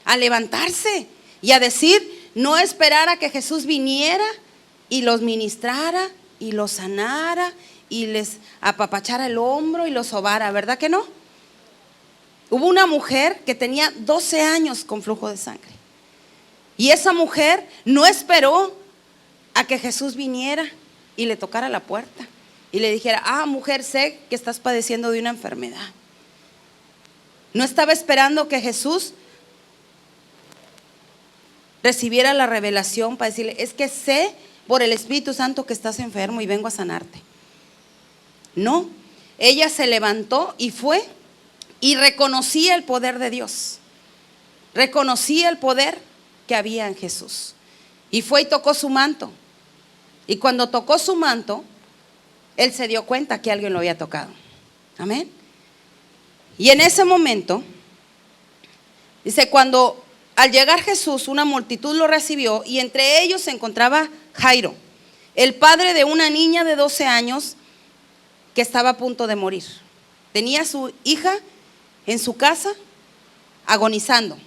A levantarse y a decir, no esperar a que Jesús viniera y los ministrara y los sanara y les apapachara el hombro y los sobara, ¿verdad que no? Hubo una mujer que tenía 12 años con flujo de sangre y esa mujer no esperó a que Jesús viniera y le tocara la puerta y le dijera, mujer, sé que estás padeciendo de una enfermedad. No estaba esperando que Jesús recibiera la revelación para decirle, es que sé por el Espíritu Santo que estás enfermo y vengo a sanarte. No, ella se levantó y fue y reconocía el poder de Dios, reconocía el poder que había en Jesús y fue y tocó su manto. Y cuando tocó su manto, él se dio cuenta que alguien lo había tocado. Amén. Y en ese momento, dice, cuando al llegar Jesús, una multitud lo recibió y entre ellos se encontraba Jairo, el padre de una niña de 12 años que estaba a punto de morir. Tenía a su hija en su casa agonizando.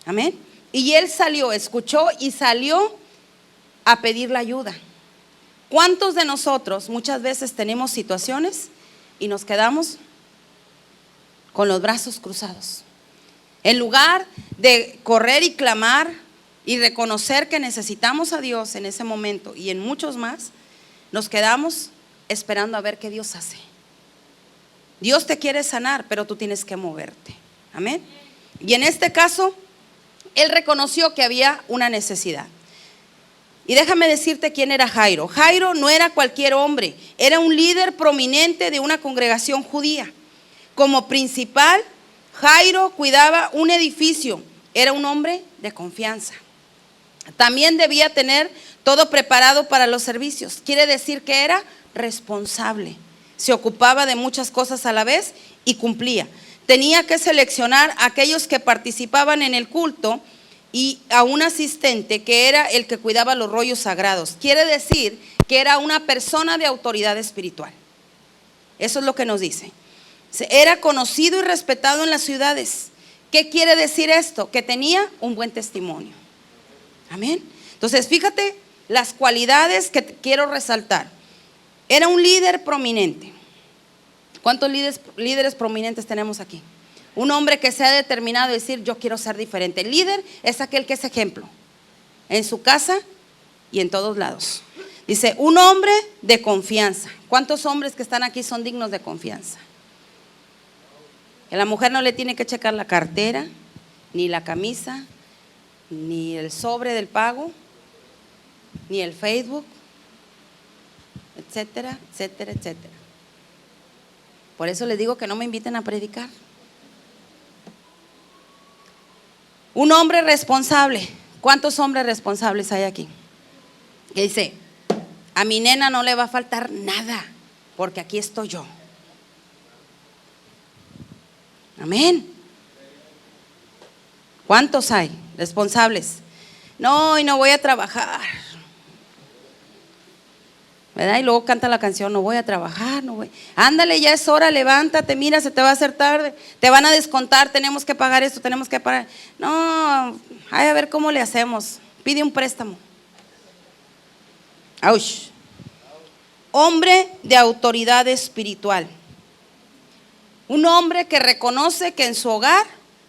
Amén. Y él salió, escuchó y salió a pedir la ayuda. ¿Cuántos de nosotros muchas veces tenemos situaciones y nos quedamos con los brazos cruzados? En lugar de correr y clamar y reconocer que necesitamos a Dios en ese momento y en muchos más, nos quedamos esperando a ver qué Dios hace. Dios te quiere sanar, pero tú tienes que moverte. Amén. Y en este caso, él reconoció que había una necesidad. Y déjame decirte quién era Jairo. Jairo no era cualquier hombre, era un líder prominente de una congregación judía. Como principal, Jairo cuidaba un edificio, era un hombre de confianza. También debía tener todo preparado para los servicios, quiere decir que era responsable. Se ocupaba de muchas cosas a la vez y cumplía. Tenía que seleccionar a aquellos que participaban en el culto y a un asistente que era el que cuidaba los rollos sagrados. Quiere decir que era una persona de autoridad espiritual. Eso es lo que nos dice. Era conocido y respetado en las ciudades. ¿Qué quiere decir esto? Que tenía un buen testimonio. Amén. Entonces, fíjate las cualidades que quiero resaltar. Era un líder prominente. ¿Cuántos líderes prominentes tenemos aquí? Un hombre que se ha determinado a decir, yo quiero ser diferente. El líder es aquel que es ejemplo en su casa y en todos lados. Dice, un hombre de confianza. ¿Cuántos hombres que están aquí son dignos de confianza? A la mujer no le tiene que checar la cartera, ni la camisa, ni el sobre del pago, ni el Facebook, etcétera, etcétera, etcétera. Por eso les digo que no me inviten a predicar. Un hombre responsable. ¿Cuántos hombres responsables hay aquí? Que dice, a mi nena no le va a faltar nada, porque aquí estoy yo. Amén. ¿Cuántos hay responsables? No, y no voy a trabajar, ¿verdad? Y luego canta la canción, no voy a trabajar, no voy. Ándale, ya es hora, levántate, mira, se te va a hacer tarde, te van a descontar, tenemos que pagar esto, tenemos que pagar. No, ay, a ver cómo le hacemos. Pide un préstamo. Aush. Hombre de autoridad espiritual. Un hombre que reconoce que en su hogar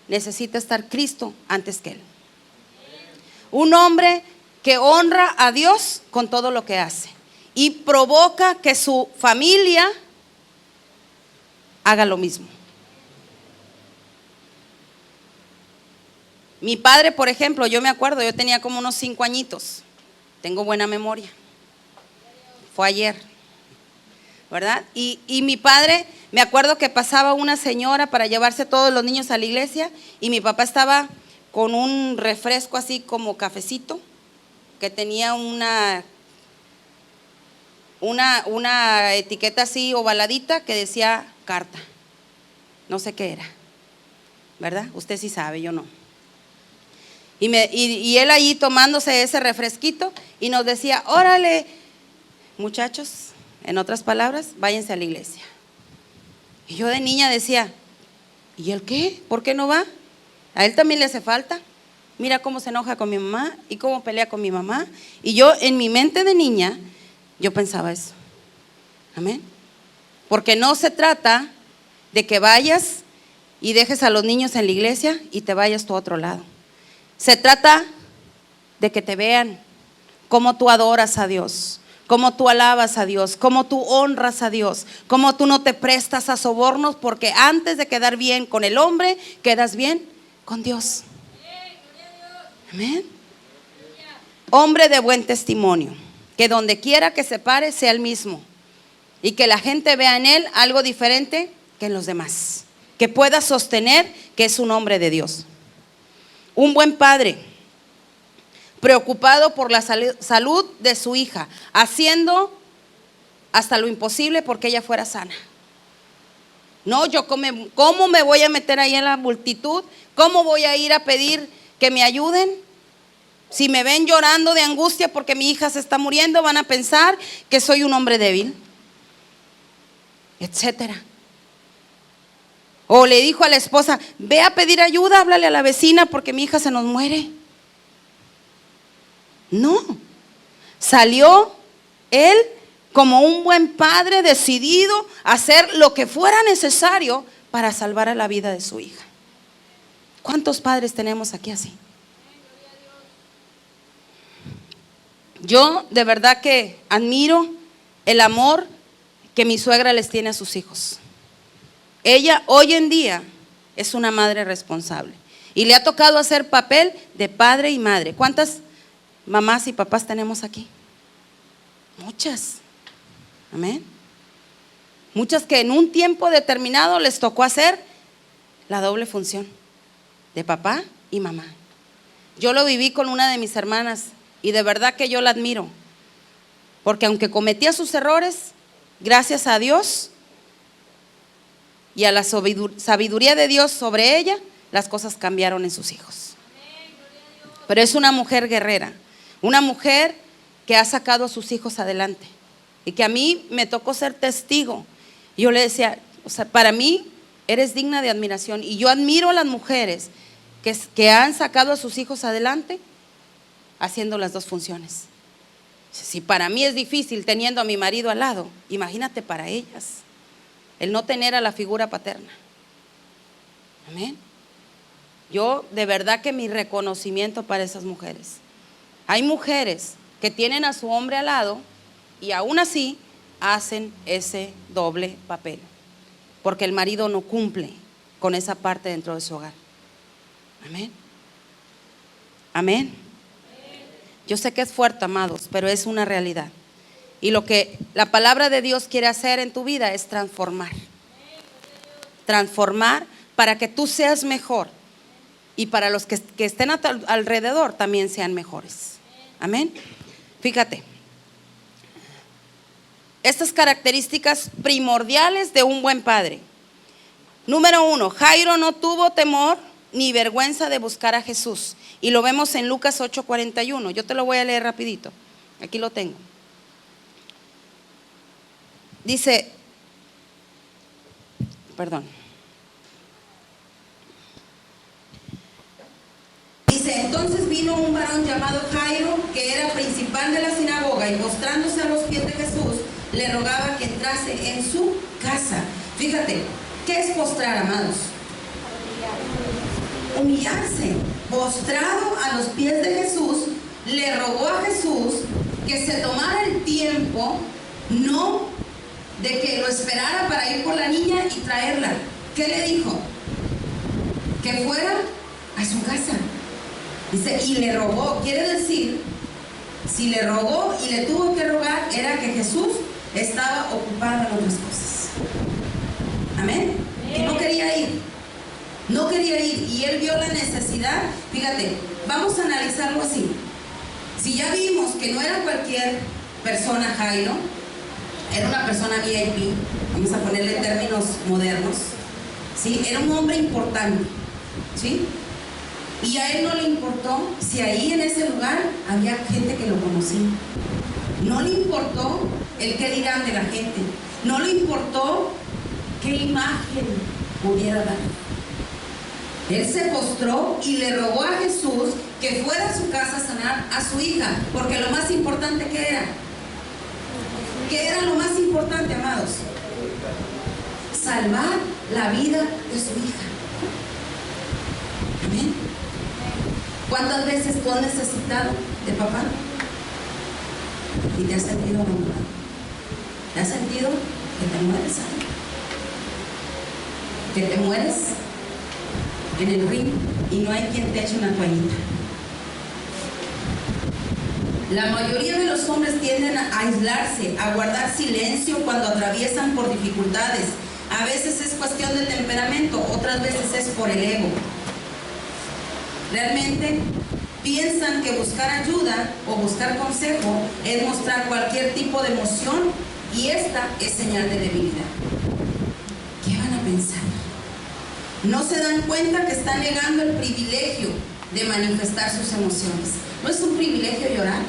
necesita estar Cristo antes que él. Un hombre que honra a Dios con todo lo que hace y provoca que su familia haga lo mismo. Mi padre, por ejemplo, yo me acuerdo, yo tenía como unos 5 añitos, tengo buena memoria, fue ayer, ¿verdad? Y mi padre, me acuerdo que pasaba una señora para llevarse todos los niños a la iglesia y mi papá estaba con un refresco así como cafecito, que tenía una etiqueta así ovaladita que decía carta, no sé qué era, ¿verdad? Usted sí sabe, yo no. Y él ahí tomándose ese refresquito y nos decía, órale, muchachos, en otras palabras, váyanse a la iglesia. Y yo de niña decía, ¿y él qué? ¿Por qué no va? A él también le hace falta. Mira cómo se enoja con mi mamá y cómo pelea con mi mamá. Y yo en mi mente de niña, yo pensaba eso. Amén. Porque no se trata de que vayas y dejes a los niños en la iglesia y te vayas tú a otro lado. Se trata de que te vean cómo tú adoras a Dios, cómo tú alabas a Dios, cómo tú honras a Dios, cómo tú no te prestas a sobornos, porque antes de quedar bien con el hombre, quedas bien con Dios. Amén. Hombre de buen testimonio, que donde quiera que se pare sea el mismo y que la gente vea en él algo diferente que en los demás, que pueda sostener que es un hombre de Dios. Un buen padre, preocupado por la salud de su hija, haciendo hasta lo imposible porque ella fuera sana. No, yo ¿cómo me voy a meter ahí en la multitud? ¿Cómo voy a ir a pedir que me ayuden? Si me ven llorando de angustia porque mi hija se está muriendo, van a pensar que soy un hombre débil, etcétera. O le dijo a la esposa, ve a pedir ayuda, háblale a la vecina porque mi hija se nos muere. No, salió él como un buen padre decidido a hacer lo que fuera necesario para salvar a la vida de su hija. ¿Cuántos padres tenemos aquí así? Yo de verdad que admiro el amor que mi suegra les tiene a sus hijos. Ella hoy en día es una madre responsable y le ha tocado hacer papel de padre y madre. ¿Cuántas mamás y papás tenemos aquí? Muchas. Amén. Muchas que en un tiempo determinado les tocó hacer la doble función de papá y mamá. Yo lo viví con una de mis hermanas y de verdad que yo la admiro, porque aunque cometía sus errores, gracias a Dios y a la sabiduría de Dios sobre ella, las cosas cambiaron en sus hijos. Pero es una mujer guerrera, una mujer que ha sacado a sus hijos adelante y que a mí me tocó ser testigo. Yo le decía, o sea, para mí eres digna de admiración y yo admiro a las mujeres que han sacado a sus hijos adelante haciendo las dos funciones. Si para mí es difícil teniendo a mi marido al lado, imagínate para ellas el no tener a la figura paterna. Amén. Yo de verdad que mi reconocimiento para esas mujeres. Hay mujeres que tienen a su hombre al lado y aún así hacen ese doble papel, porque el marido no cumple con esa parte dentro de su hogar. Amén. Amén. Yo sé que es fuerte, amados, pero es una realidad. Y lo que la palabra de Dios quiere hacer en tu vida es transformar. Transformar para que tú seas mejor y para los que estén a tu alrededor también sean mejores. Amén. Fíjate, estas características primordiales de un buen padre. Número 1, Jairo no tuvo temor ni vergüenza de buscar a Jesús. Y lo vemos en Lucas 8:41. Yo te lo voy a leer rapidito. Aquí lo tengo. Dice, Dice, entonces vino un varón llamado Jairo, que era principal de la sinagoga, y postrándose a los pies de Jesús, le rogaba que entrase en su casa. Fíjate, ¿qué es postrar, amados? Humillarse. Postrado a los pies de Jesús, le rogó a Jesús que se tomara el tiempo, no de que lo esperara para ir por la niña y traerla. ¿Qué le dijo? Que fuera a su casa. Dice, y le rogó. Quiere decir, si le rogó y le tuvo que rogar, era que Jesús estaba ocupado en otras cosas. Amén. Que no quería ir. No quería ir. Y él vio la necesidad. Fíjate, vamos a analizarlo así. Si ya vimos que no era cualquier persona Jairo, era una persona VIP, vamos a ponerle términos modernos, ¿sí? Era un hombre importante, ¿sí? Y a él no le importó si ahí en ese lugar había gente que lo conocía. No le importó el qué dirán de la gente. No le importó qué imagen pudiera dar. Él se postró y le rogó a Jesús que fuera a su casa a sanar a su hija, porque lo más importante que era, ¿qué era lo más importante, amados? Salvar la vida de su hija. Amén. ¿Cuántas veces tú has necesitado de papá? Y te has sentido abandonado. ¿Te has sentido que te mueres? Que te mueres en el ring y no hay quien te eche una toallita. La mayoría de los hombres tienden a aislarse, a guardar silencio cuando atraviesan por dificultades. A veces es cuestión de temperamento, otras veces es por el ego. Realmente piensan que buscar ayuda o buscar consejo es mostrar cualquier tipo de emoción, y esta es señal de debilidad. ¿Qué van a pensar? No se dan cuenta que están negando el privilegio de manifestar sus emociones. ¿No es un privilegio llorar?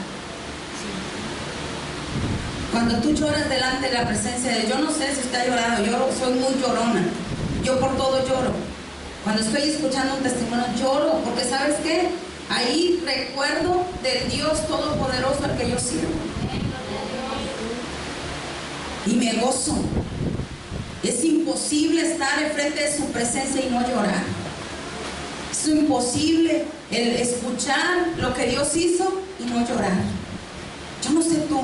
Cuando tú lloras delante de la presencia de Dios, yo no sé si usted ha llorado, yo soy muy llorona, yo por todo lloro. Cuando estoy escuchando un testimonio lloro, porque ¿sabes qué? Ahí recuerdo del Dios Todopoderoso al que yo sirvo. Y me gozo. Es imposible estar enfrente de su presencia y no llorar. Es imposible el escuchar lo que Dios hizo y no llorar. Yo no sé tú,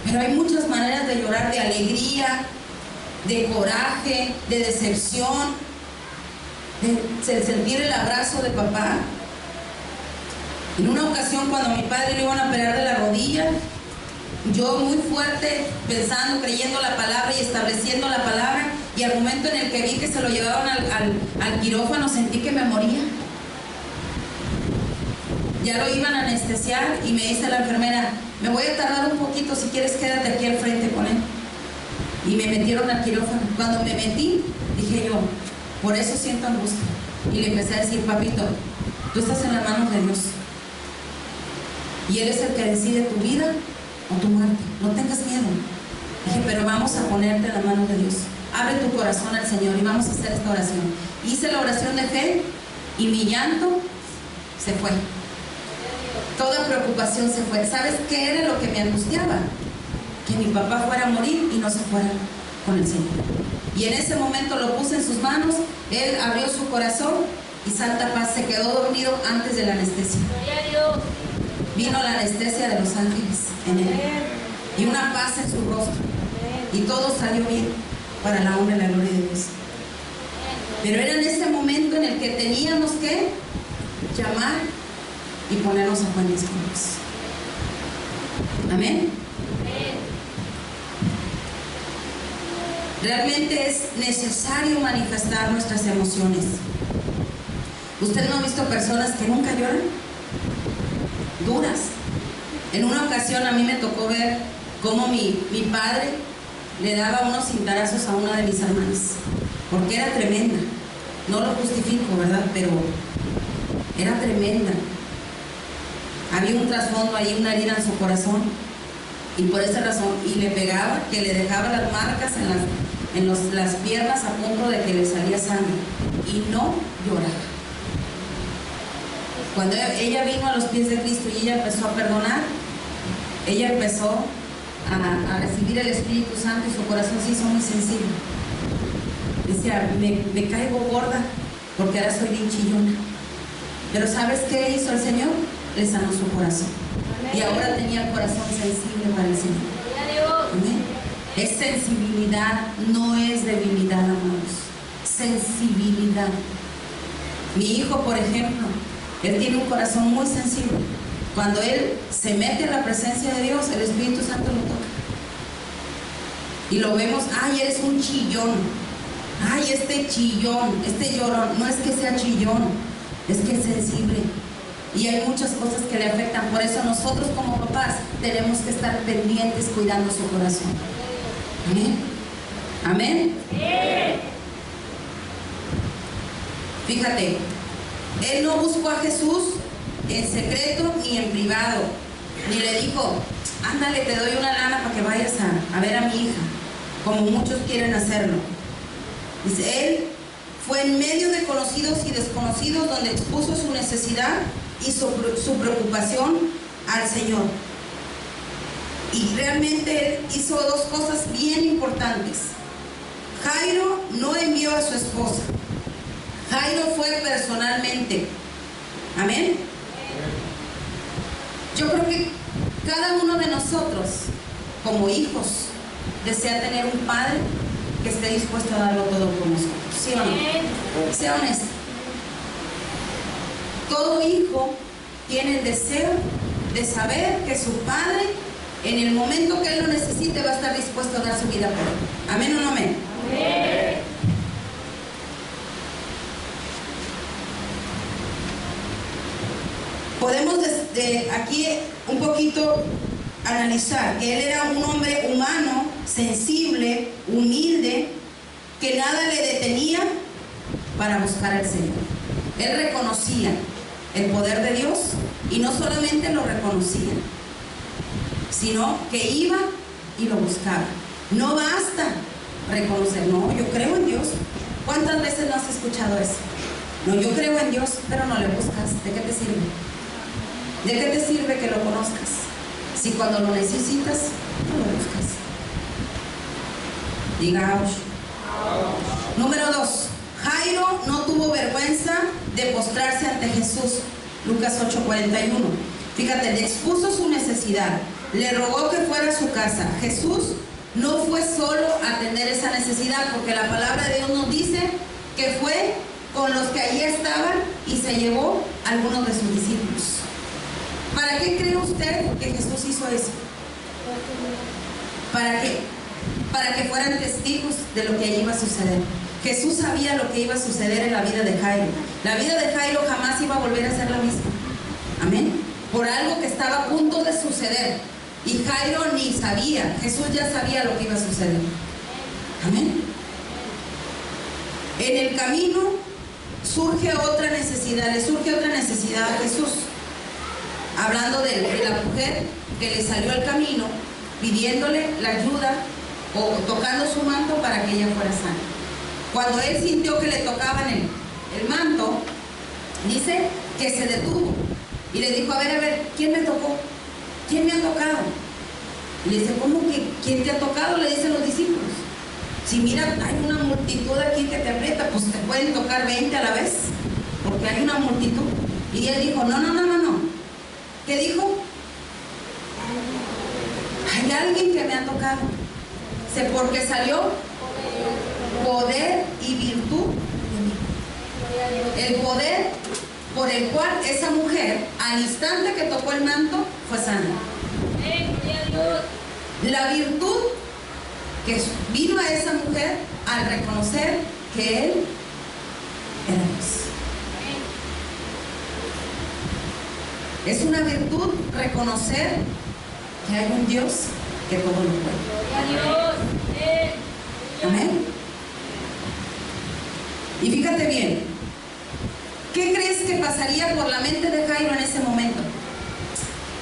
pero hay muchas maneras de llorar, de alegría, de coraje, de decepción, de sentir el abrazo de papá. En una ocasión, cuando a mi padre le iban a operar de la rodilla, yo muy fuerte, pensando, creyendo la palabra y estableciendo la palabra, y al momento en el que vi que se lo llevaban al quirófano, sentí que me moría. Ya lo iban a anestesiar y me dice la enfermera, me voy a tardar un poquito, si quieres quédate aquí al frente con él. Y me metieron al quirófano. Cuando me metí, dije yo, por eso siento angustia. Y le empecé a decir, papito, tú estás en las manos de Dios. Y Él es el que decide tu vida o tu muerte. No tengas miedo. Dije, pero vamos a ponerte en las manos de Dios. Abre tu corazón al Señor y vamos a hacer esta oración. Hice la oración de fe y mi llanto se fue. Toda preocupación se fue. ¿Sabes qué era lo que me angustiaba? Que mi papá fuera a morir y no se fuera con el Señor. Y en ese momento lo puse en sus manos, él abrió su corazón y santa paz, se quedó dormido antes de la anestesia. Vino la anestesia de los ángeles en él y una paz en su rostro y todo salió bien para la honra y la gloria de Dios. Pero era en ese momento en el que teníamos que llamar y ponernos a cuentas con Dios. Amén. Realmente es necesario manifestar nuestras emociones. ¿Usted no ha visto personas que nunca lloran? Duras. En una ocasión a mí me tocó ver cómo mi padre le daba unos cintarazos a una de mis hermanas, porque era tremenda. No lo justifico, ¿verdad? Pero era tremenda. Había un trasfondo ahí, una herida en su corazón, y por esa razón, y le pegaba, que le dejaba las marcas en las piernas a punto de que le salía sangre, y no lloraba. Cuando ella vino a los pies de Cristo y ella empezó a perdonar, ella empezó a recibir el Espíritu Santo y su corazón se hizo muy sensible. Decía, me caigo gorda porque ahora soy bien chillona. Pero ¿sabes qué hizo el Señor? Le sanó su corazón. y ahora tenía el corazón sensible para el Señor. Amén. Es sensibilidad, no es debilidad, amados. Sensibilidad. Mi hijo, por ejemplo, él tiene un corazón muy sensible. Cuando él se mete en la presencia de Dios, el Espíritu Santo lo toca. Y lo vemos, ay, eres un chillón. Ay, este chillón, este llorón. No es que sea chillón, es que es sensible. Y hay muchas cosas que le afectan. Por eso nosotros como papás tenemos que estar pendientes cuidando su corazón. Amén. Amén. Fíjate, él no buscó a Jesús en secreto ni en privado, ni le dijo, ándale, te doy una lana para que vayas a ver a mi hija, como muchos quieren hacerlo. Dice, él fue en medio de conocidos y desconocidos donde expuso su necesidad y su preocupación al Señor. Y realmente él hizo dos cosas bien importantes. Jairo no envió a su esposa. Jairo fue personalmente. Amén. Yo creo que cada uno de nosotros, como hijos, desea tener un padre que esté dispuesto a darlo todo por nosotros. ¿Sí o no? Sea honesto. Todo hijo tiene el deseo de saber que su padre, en el momento que él lo necesite, va a estar dispuesto a dar su vida por él. ¿Amén o no amén? Amén. Podemos aquí un poquito analizar que él era un hombre humano, sensible, humilde, que nada le detenía para buscar al Señor. Él reconocía el poder de Dios y no solamente lo reconocía, sino que iba y lo buscaba. No basta reconocer, no, yo creo en Dios. ¿Cuántas veces no has escuchado eso? No, yo creo en Dios, pero no le buscas. ¿De qué te sirve? ¿De qué te sirve que lo conozcas? Si cuando lo necesitas, no lo buscas. Diga, ouch. Número 2. Jairo no tuvo vergüenza de postrarse ante Jesús. Lucas 8:41. Fíjate, le expuso su necesidad, le rogó que fuera a su casa. Jesús no fue solo a atender esa necesidad, porque la palabra de Dios nos dice que fue con los que allí estaban y se llevó a algunos de sus discípulos. ¿Para qué cree usted que Jesús hizo eso? ¿Para qué? Para que fueran testigos de lo que allí iba a suceder. Jesús sabía lo que iba a suceder en la vida de Jairo. La vida de Jairo jamás iba a volver a ser la misma. Amén. Por algo que estaba a punto de suceder. Y Jairo ni sabía. Jesús ya sabía lo que iba a suceder. Amén. En el camino surge otra necesidad. Le surge otra necesidad a Jesús. Hablando de la mujer que le salió al camino pidiéndole la ayuda o tocando su manto para que ella fuera sana. Cuando él sintió que le tocaban el manto, dice que se detuvo y le dijo, a ver, ¿quién me tocó? ¿Quién me ha tocado? Y le dice, ¿cómo que quién te ha tocado? Le dicen los discípulos. Si mira, hay una multitud aquí que te aprieta, pues te pueden tocar 20 a la vez, porque hay una multitud. Y él dijo, no. ¿Qué dijo? Hay alguien que me ha tocado. Porque salió poder y virtud de mí. El poder por el cual esa mujer, al instante que tocó el manto, fue sana. La virtud que vino a esa mujer al reconocer que él era Dios. Es una virtud reconocer que hay un Dios que todo lo puede. Amén. Y fíjate bien, ¿qué crees que pasaría por la mente de Jairo en ese momento?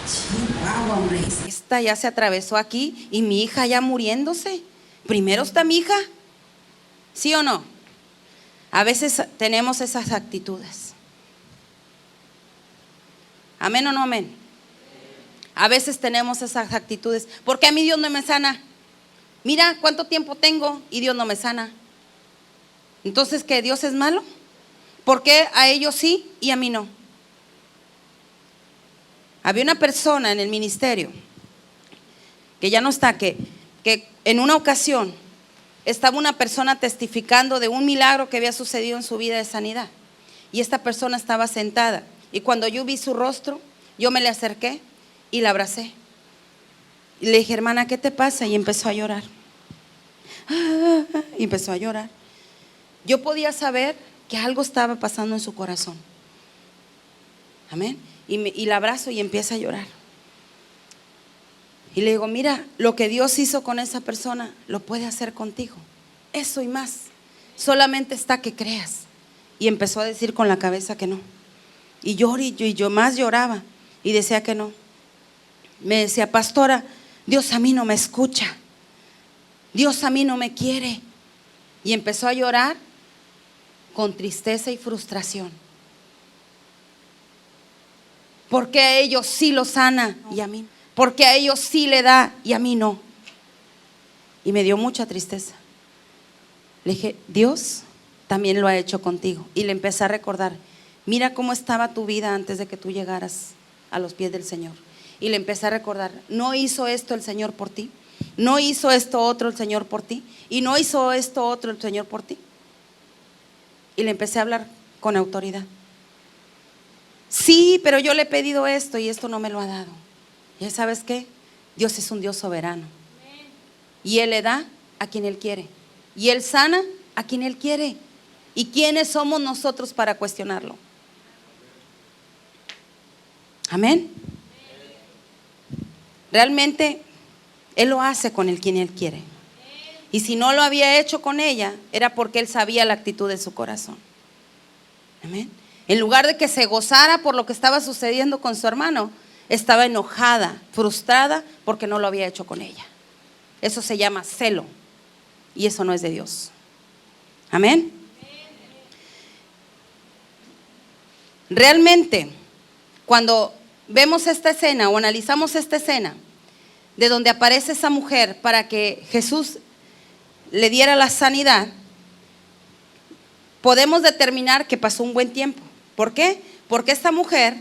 Chihuahua, hombre. Esta ya se atravesó aquí y mi hija ya muriéndose. Primero está mi hija. ¿Sí o no? A veces tenemos esas actitudes. ¿Amén o no amén? A veces tenemos esas actitudes. ¿Por qué a mí Dios no me sana? Mira cuánto tiempo tengo y Dios no me sana. Entonces, ¿qué? ¿Dios es malo? ¿Por qué a ellos sí y a mí no? Había una persona en el ministerio, que ya no está, que en una ocasión estaba una persona testificando de un milagro que había sucedido en su vida de sanidad. Y esta persona estaba sentada. Y cuando yo vi su rostro, yo me le acerqué y la abracé. Y le dije, hermana, ¿qué te pasa? Y empezó a llorar. Y empezó a llorar. Yo podía saber que algo estaba pasando en su corazón. Amén. Y la abrazo y empieza a llorar. Y le digo, mira, lo que Dios hizo con esa persona, lo puede hacer contigo. Eso y más. Solamente está que creas. Y empezó a decir con la cabeza que no. Y yo más lloraba y decía que no. Me decía, pastora, Dios a mí no me escucha. Dios a mí no me quiere. Y empezó a llorar con tristeza y frustración. Porque a ellos sí lo sana y a mí no. Porque a ellos sí le da y a mí no. Y me dio mucha tristeza. Le dije, Dios también lo ha hecho contigo. Y le empecé a recordar, mira cómo estaba tu vida antes de que tú llegaras a los pies del Señor. Y le empecé a recordar, no hizo esto el Señor por ti, no hizo esto otro el Señor por ti, y no hizo esto otro el Señor por ti. Y le empecé a hablar con autoridad. Sí, pero yo le he pedido esto y esto no me lo ha dado. ¿Y sabes qué? Dios es un Dios soberano. Y Él le da a quien Él quiere. Y Él sana a quien Él quiere. ¿Y quiénes somos nosotros para cuestionarlo? Amén. Realmente Él lo hace con el quien Él quiere. Y si no lo había hecho con ella, era porque Él sabía la actitud de su corazón. Amén. En lugar de que se gozara por lo que estaba sucediendo con su hermano, estaba enojada, frustrada porque no lo había hecho con ella. Eso se llama celo. Y eso no es de Dios. Amén. Realmente, cuando vemos esta escena o analizamos esta escena de donde aparece esa mujer para que Jesús le diera la sanidad, podemos determinar que pasó un buen tiempo. ¿Por qué? Porque esta mujer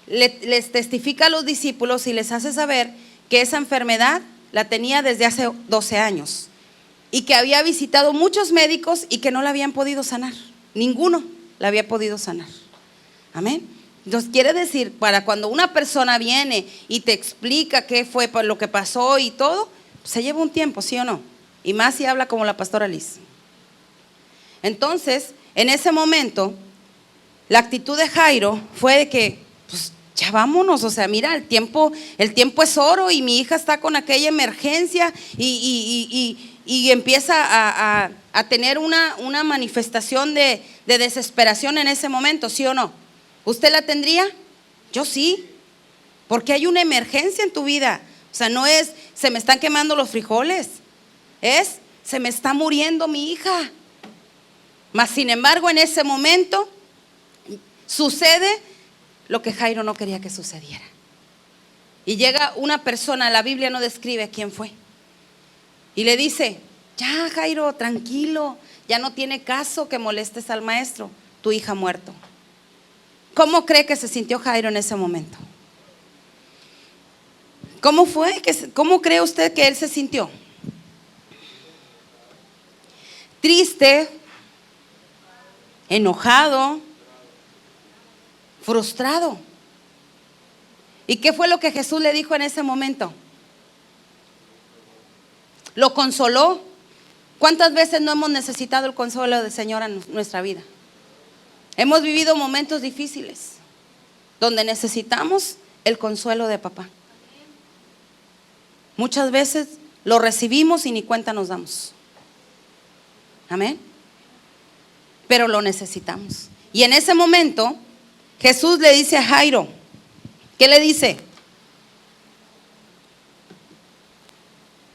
les testifica a los discípulos y les hace saber que esa enfermedad la tenía desde hace 12 años y que había visitado muchos médicos y que no la habían podido sanar. Ninguno la había podido sanar. Amén. Entonces quiere decir, para cuando una persona viene y te explica qué fue lo que pasó y todo, se lleva un tiempo, ¿sí o no? Y más si habla como la pastora Liz. Entonces, en ese momento, la actitud de Jairo fue de que, pues ya vámonos, o sea, mira, el tiempo es oro y mi hija está con aquella emergencia y empieza a tener una manifestación de desesperación en ese momento, ¿sí o no? ¿Usted la tendría? Yo sí, porque hay una emergencia en tu vida. O sea, no es, se me están quemando los frijoles, es, se me está muriendo mi hija. Mas sin embargo, en ese momento sucede lo que Jairo no quería que sucediera. Y llega una persona, la Biblia no describe quién fue, y le dice, ya Jairo, tranquilo, ya no tiene caso que molestes al maestro, tu hija ha muerto. ¿Cómo cree que se sintió Jairo en ese momento? ¿Cómo cree usted que él se sintió? Triste, enojado, frustrado. ¿Y qué fue lo que Jesús le dijo en ese momento? Lo consoló. ¿Cuántas veces no hemos necesitado el consuelo del Señor en nuestra vida? Hemos vivido momentos difíciles donde necesitamos el consuelo de papá. Muchas veces lo recibimos y ni cuenta nos damos. Amén. Pero lo necesitamos. Y en ese momento Jesús le dice a Jairo, ¿qué le dice?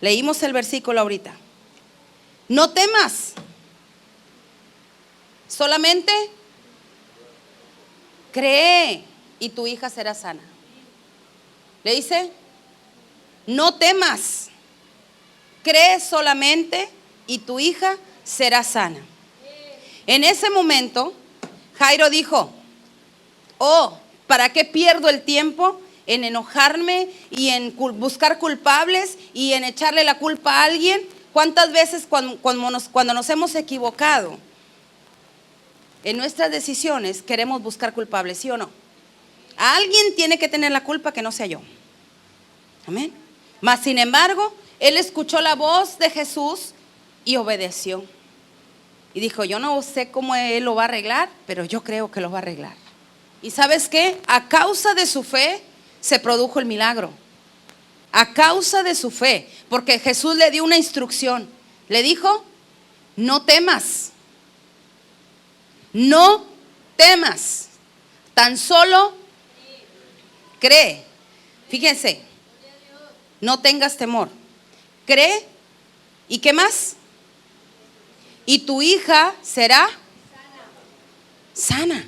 Leímos el versículo ahorita. No temas, solamente cree y tu hija será sana. Le dice, no temas, cree solamente y tu hija será sana. En ese momento Jairo dijo, oh, ¿para qué pierdo el tiempo en enojarme y en buscar culpables y en echarle la culpa a alguien. ¿Cuántas veces cuando nos hemos equivocado en nuestras decisiones queremos buscar culpables, sí o no? Alguien tiene que tener la culpa, que no sea yo. Amén. Mas sin embargo, él escuchó la voz de Jesús y obedeció. Y dijo, yo no sé cómo él lo va a arreglar, pero yo creo que lo va a arreglar. ¿Y sabes qué? A causa de su fe se produjo el milagro. A causa de su fe, porque Jesús le dio una instrucción. Le dijo, no temas. No temas. Tan solo cree. Fíjense, no tengas temor. Cree. ¿Y qué más? Y tu hija será sana.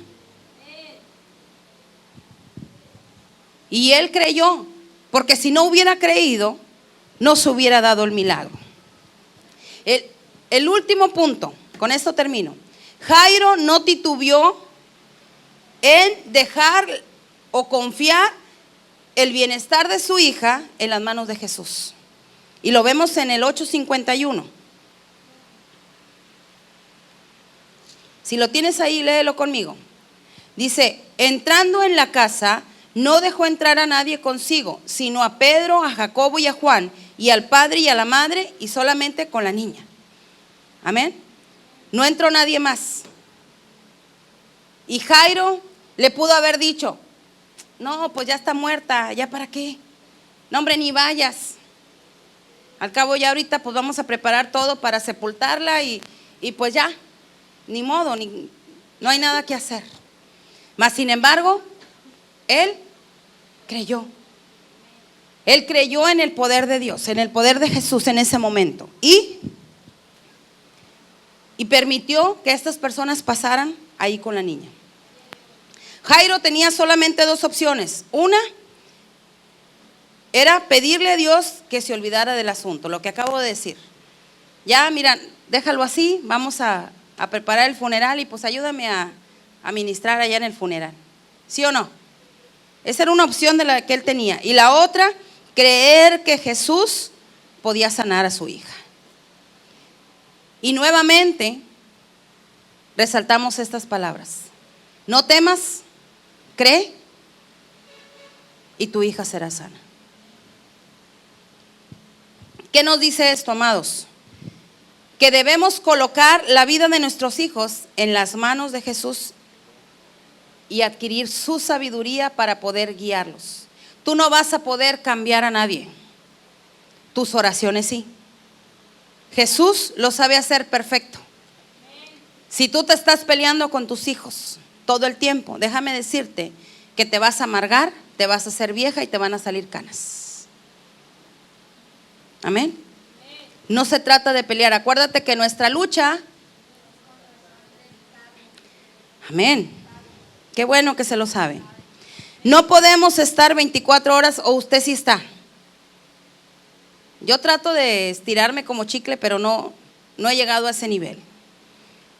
Y él creyó, porque si no hubiera creído, no se hubiera dado el milagro. El último punto, con esto termino. Jairo no titubeó en dejar o confiar el bienestar de su hija en las manos de Jesús. Y lo vemos en el 8:51. Si lo tienes ahí, léelo conmigo. Dice, entrando en la casa, no dejó entrar a nadie consigo, sino a Pedro, a Jacobo y a Juan, y al padre y a la madre, y solamente con la niña. Amén. No entró nadie más. Y Jairo le pudo haber dicho, no, pues ya está muerta, ¿ya para qué? No, hombre, ni vayas. Al cabo ya ahorita pues vamos a preparar todo para sepultarla y pues ya, ni modo, no hay nada que hacer. Mas sin embargo, él creyó. Él creyó en el poder de Dios, en el poder de Jesús en ese momento. Y permitió que estas personas pasaran ahí con la niña. Jairo tenía solamente dos opciones. Una era pedirle a Dios que se olvidara del asunto, lo que acabo de decir. Ya, mira, déjalo así, vamos a preparar el funeral y pues ayúdame a ministrar allá en el funeral. ¿Sí o no? Esa era una opción de la que él tenía. Y la otra, creer que Jesús podía sanar a su hija. Y nuevamente resaltamos estas palabras. No temas, cree y tu hija será sana. ¿Qué nos dice esto, amados? Que debemos colocar la vida de nuestros hijos en las manos de Jesús y adquirir su sabiduría para poder guiarlos. Tú no vas a poder cambiar a nadie. Tus oraciones sí. Jesús lo sabe hacer perfecto. Si tú te estás peleando con tus hijos todo el tiempo, déjame decirte que te vas a amargar, te vas a hacer vieja y te van a salir canas. Amén. No se trata de pelear. Acuérdate que nuestra lucha, amén. Qué bueno que se lo saben. No podemos estar 24 horas, o usted sí está. Yo trato de estirarme como chicle, pero no he llegado a ese nivel.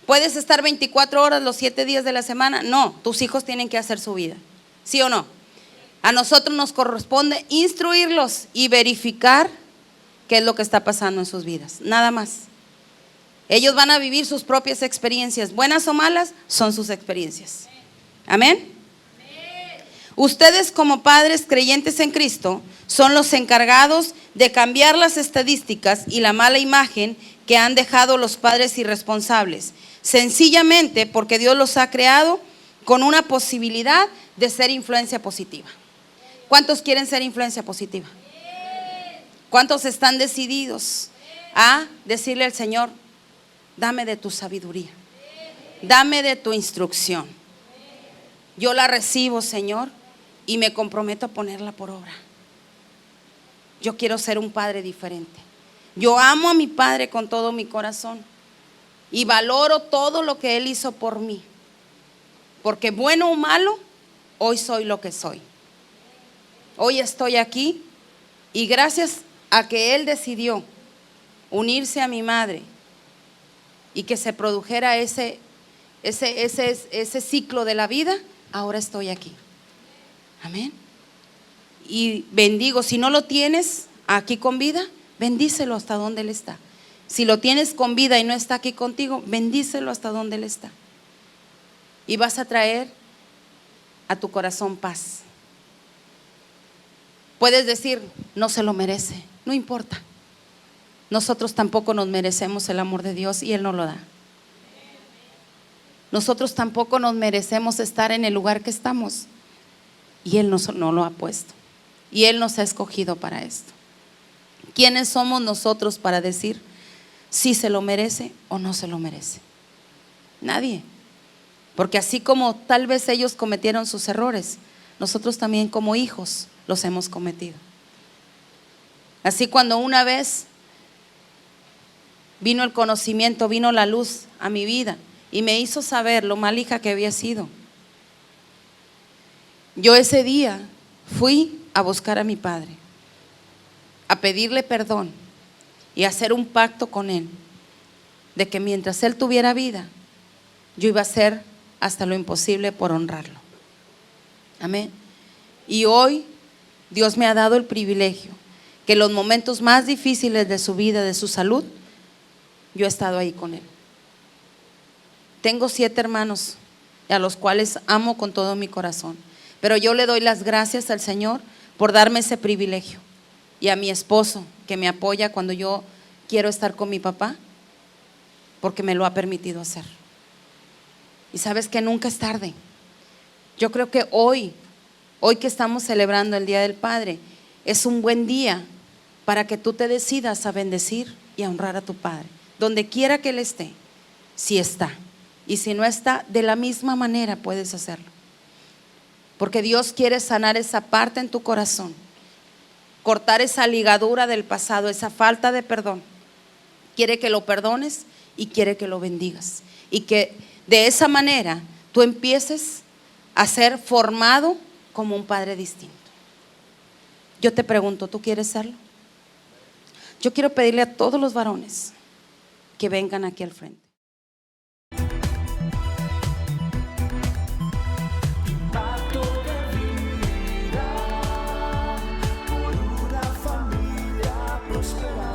¿Puedes estar 24 horas los 7 días de la semana? No, tus hijos tienen que hacer su vida. ¿Sí o no? A nosotros nos corresponde instruirlos y verificar qué es lo que está pasando en sus vidas. Nada más. Ellos van a vivir sus propias experiencias, buenas o malas, son sus experiencias. Amén. Ustedes como padres creyentes en Cristo son los encargados de cambiar las estadísticas y la mala imagen que han dejado los padres irresponsables, sencillamente porque Dios los ha creado con una posibilidad de ser influencia positiva. ¿Cuántos quieren ser influencia positiva? ¿Cuántos están decididos a decirle al Señor, dame de tu sabiduría, dame de tu instrucción? Yo la recibo, Señor, y me comprometo a ponerla por obra. Yo quiero ser un padre diferente. Yo amo a mi padre con todo mi corazón y valoro todo lo que él hizo por mí, porque bueno o malo, hoy soy lo que soy. Hoy estoy aquí y gracias a que él decidió unirse a mi madre y que se produjera ese ciclo de la vida, ahora estoy aquí. Amén. y bendigo. Si no lo tienes aquí con vida, bendícelo hasta donde Él está. Si lo tienes con vida y no está aquí contigo, bendícelo hasta donde Él está. Y vas a traer a tu corazón paz. Puedes decir, no se lo merece, no importa. Nosotros tampoco nos merecemos el amor de Dios y Él nos lo da. Nosotros tampoco nos merecemos estar en el lugar que estamos y Él nos lo ha puesto. Y Él nos ha escogido para esto. ¿Quiénes somos nosotros para decir si se lo merece o no se lo merece? Nadie. Porque así como tal vez ellos cometieron sus errores, nosotros también como hijos los hemos cometido. Así cuando una vez vino el conocimiento, vino la luz a mi vida y me hizo saber lo mal hija que había sido. Yo ese día fui a buscar a mi padre, a pedirle perdón y a hacer un pacto con él, de que mientras él tuviera vida, yo iba a hacer hasta lo imposible por honrarlo. Amén. Y hoy Dios me ha dado el privilegio que en los momentos más difíciles de su vida, de su salud, yo he estado ahí con él. Tengo 7 hermanos a los cuales amo con todo mi corazón, pero yo le doy las gracias al Señor por darme ese privilegio, y a mi esposo que me apoya cuando yo quiero estar con mi papá, porque me lo ha permitido hacer. Y sabes que nunca es tarde. Yo creo que hoy que estamos celebrando el Día del Padre, es un buen día para que tú te decidas a bendecir y a honrar a tu padre, donde quiera que él esté. Si está, y si no está, de la misma manera puedes hacerlo, porque Dios quiere sanar esa parte en tu corazón, cortar esa ligadura del pasado, esa falta de perdón. Quiere que lo perdones y quiere que lo bendigas, y que de esa manera tú empieces a ser formado como un padre distinto. Yo te pregunto, ¿tú quieres serlo? Yo quiero pedirle a todos los varones que vengan aquí al frente.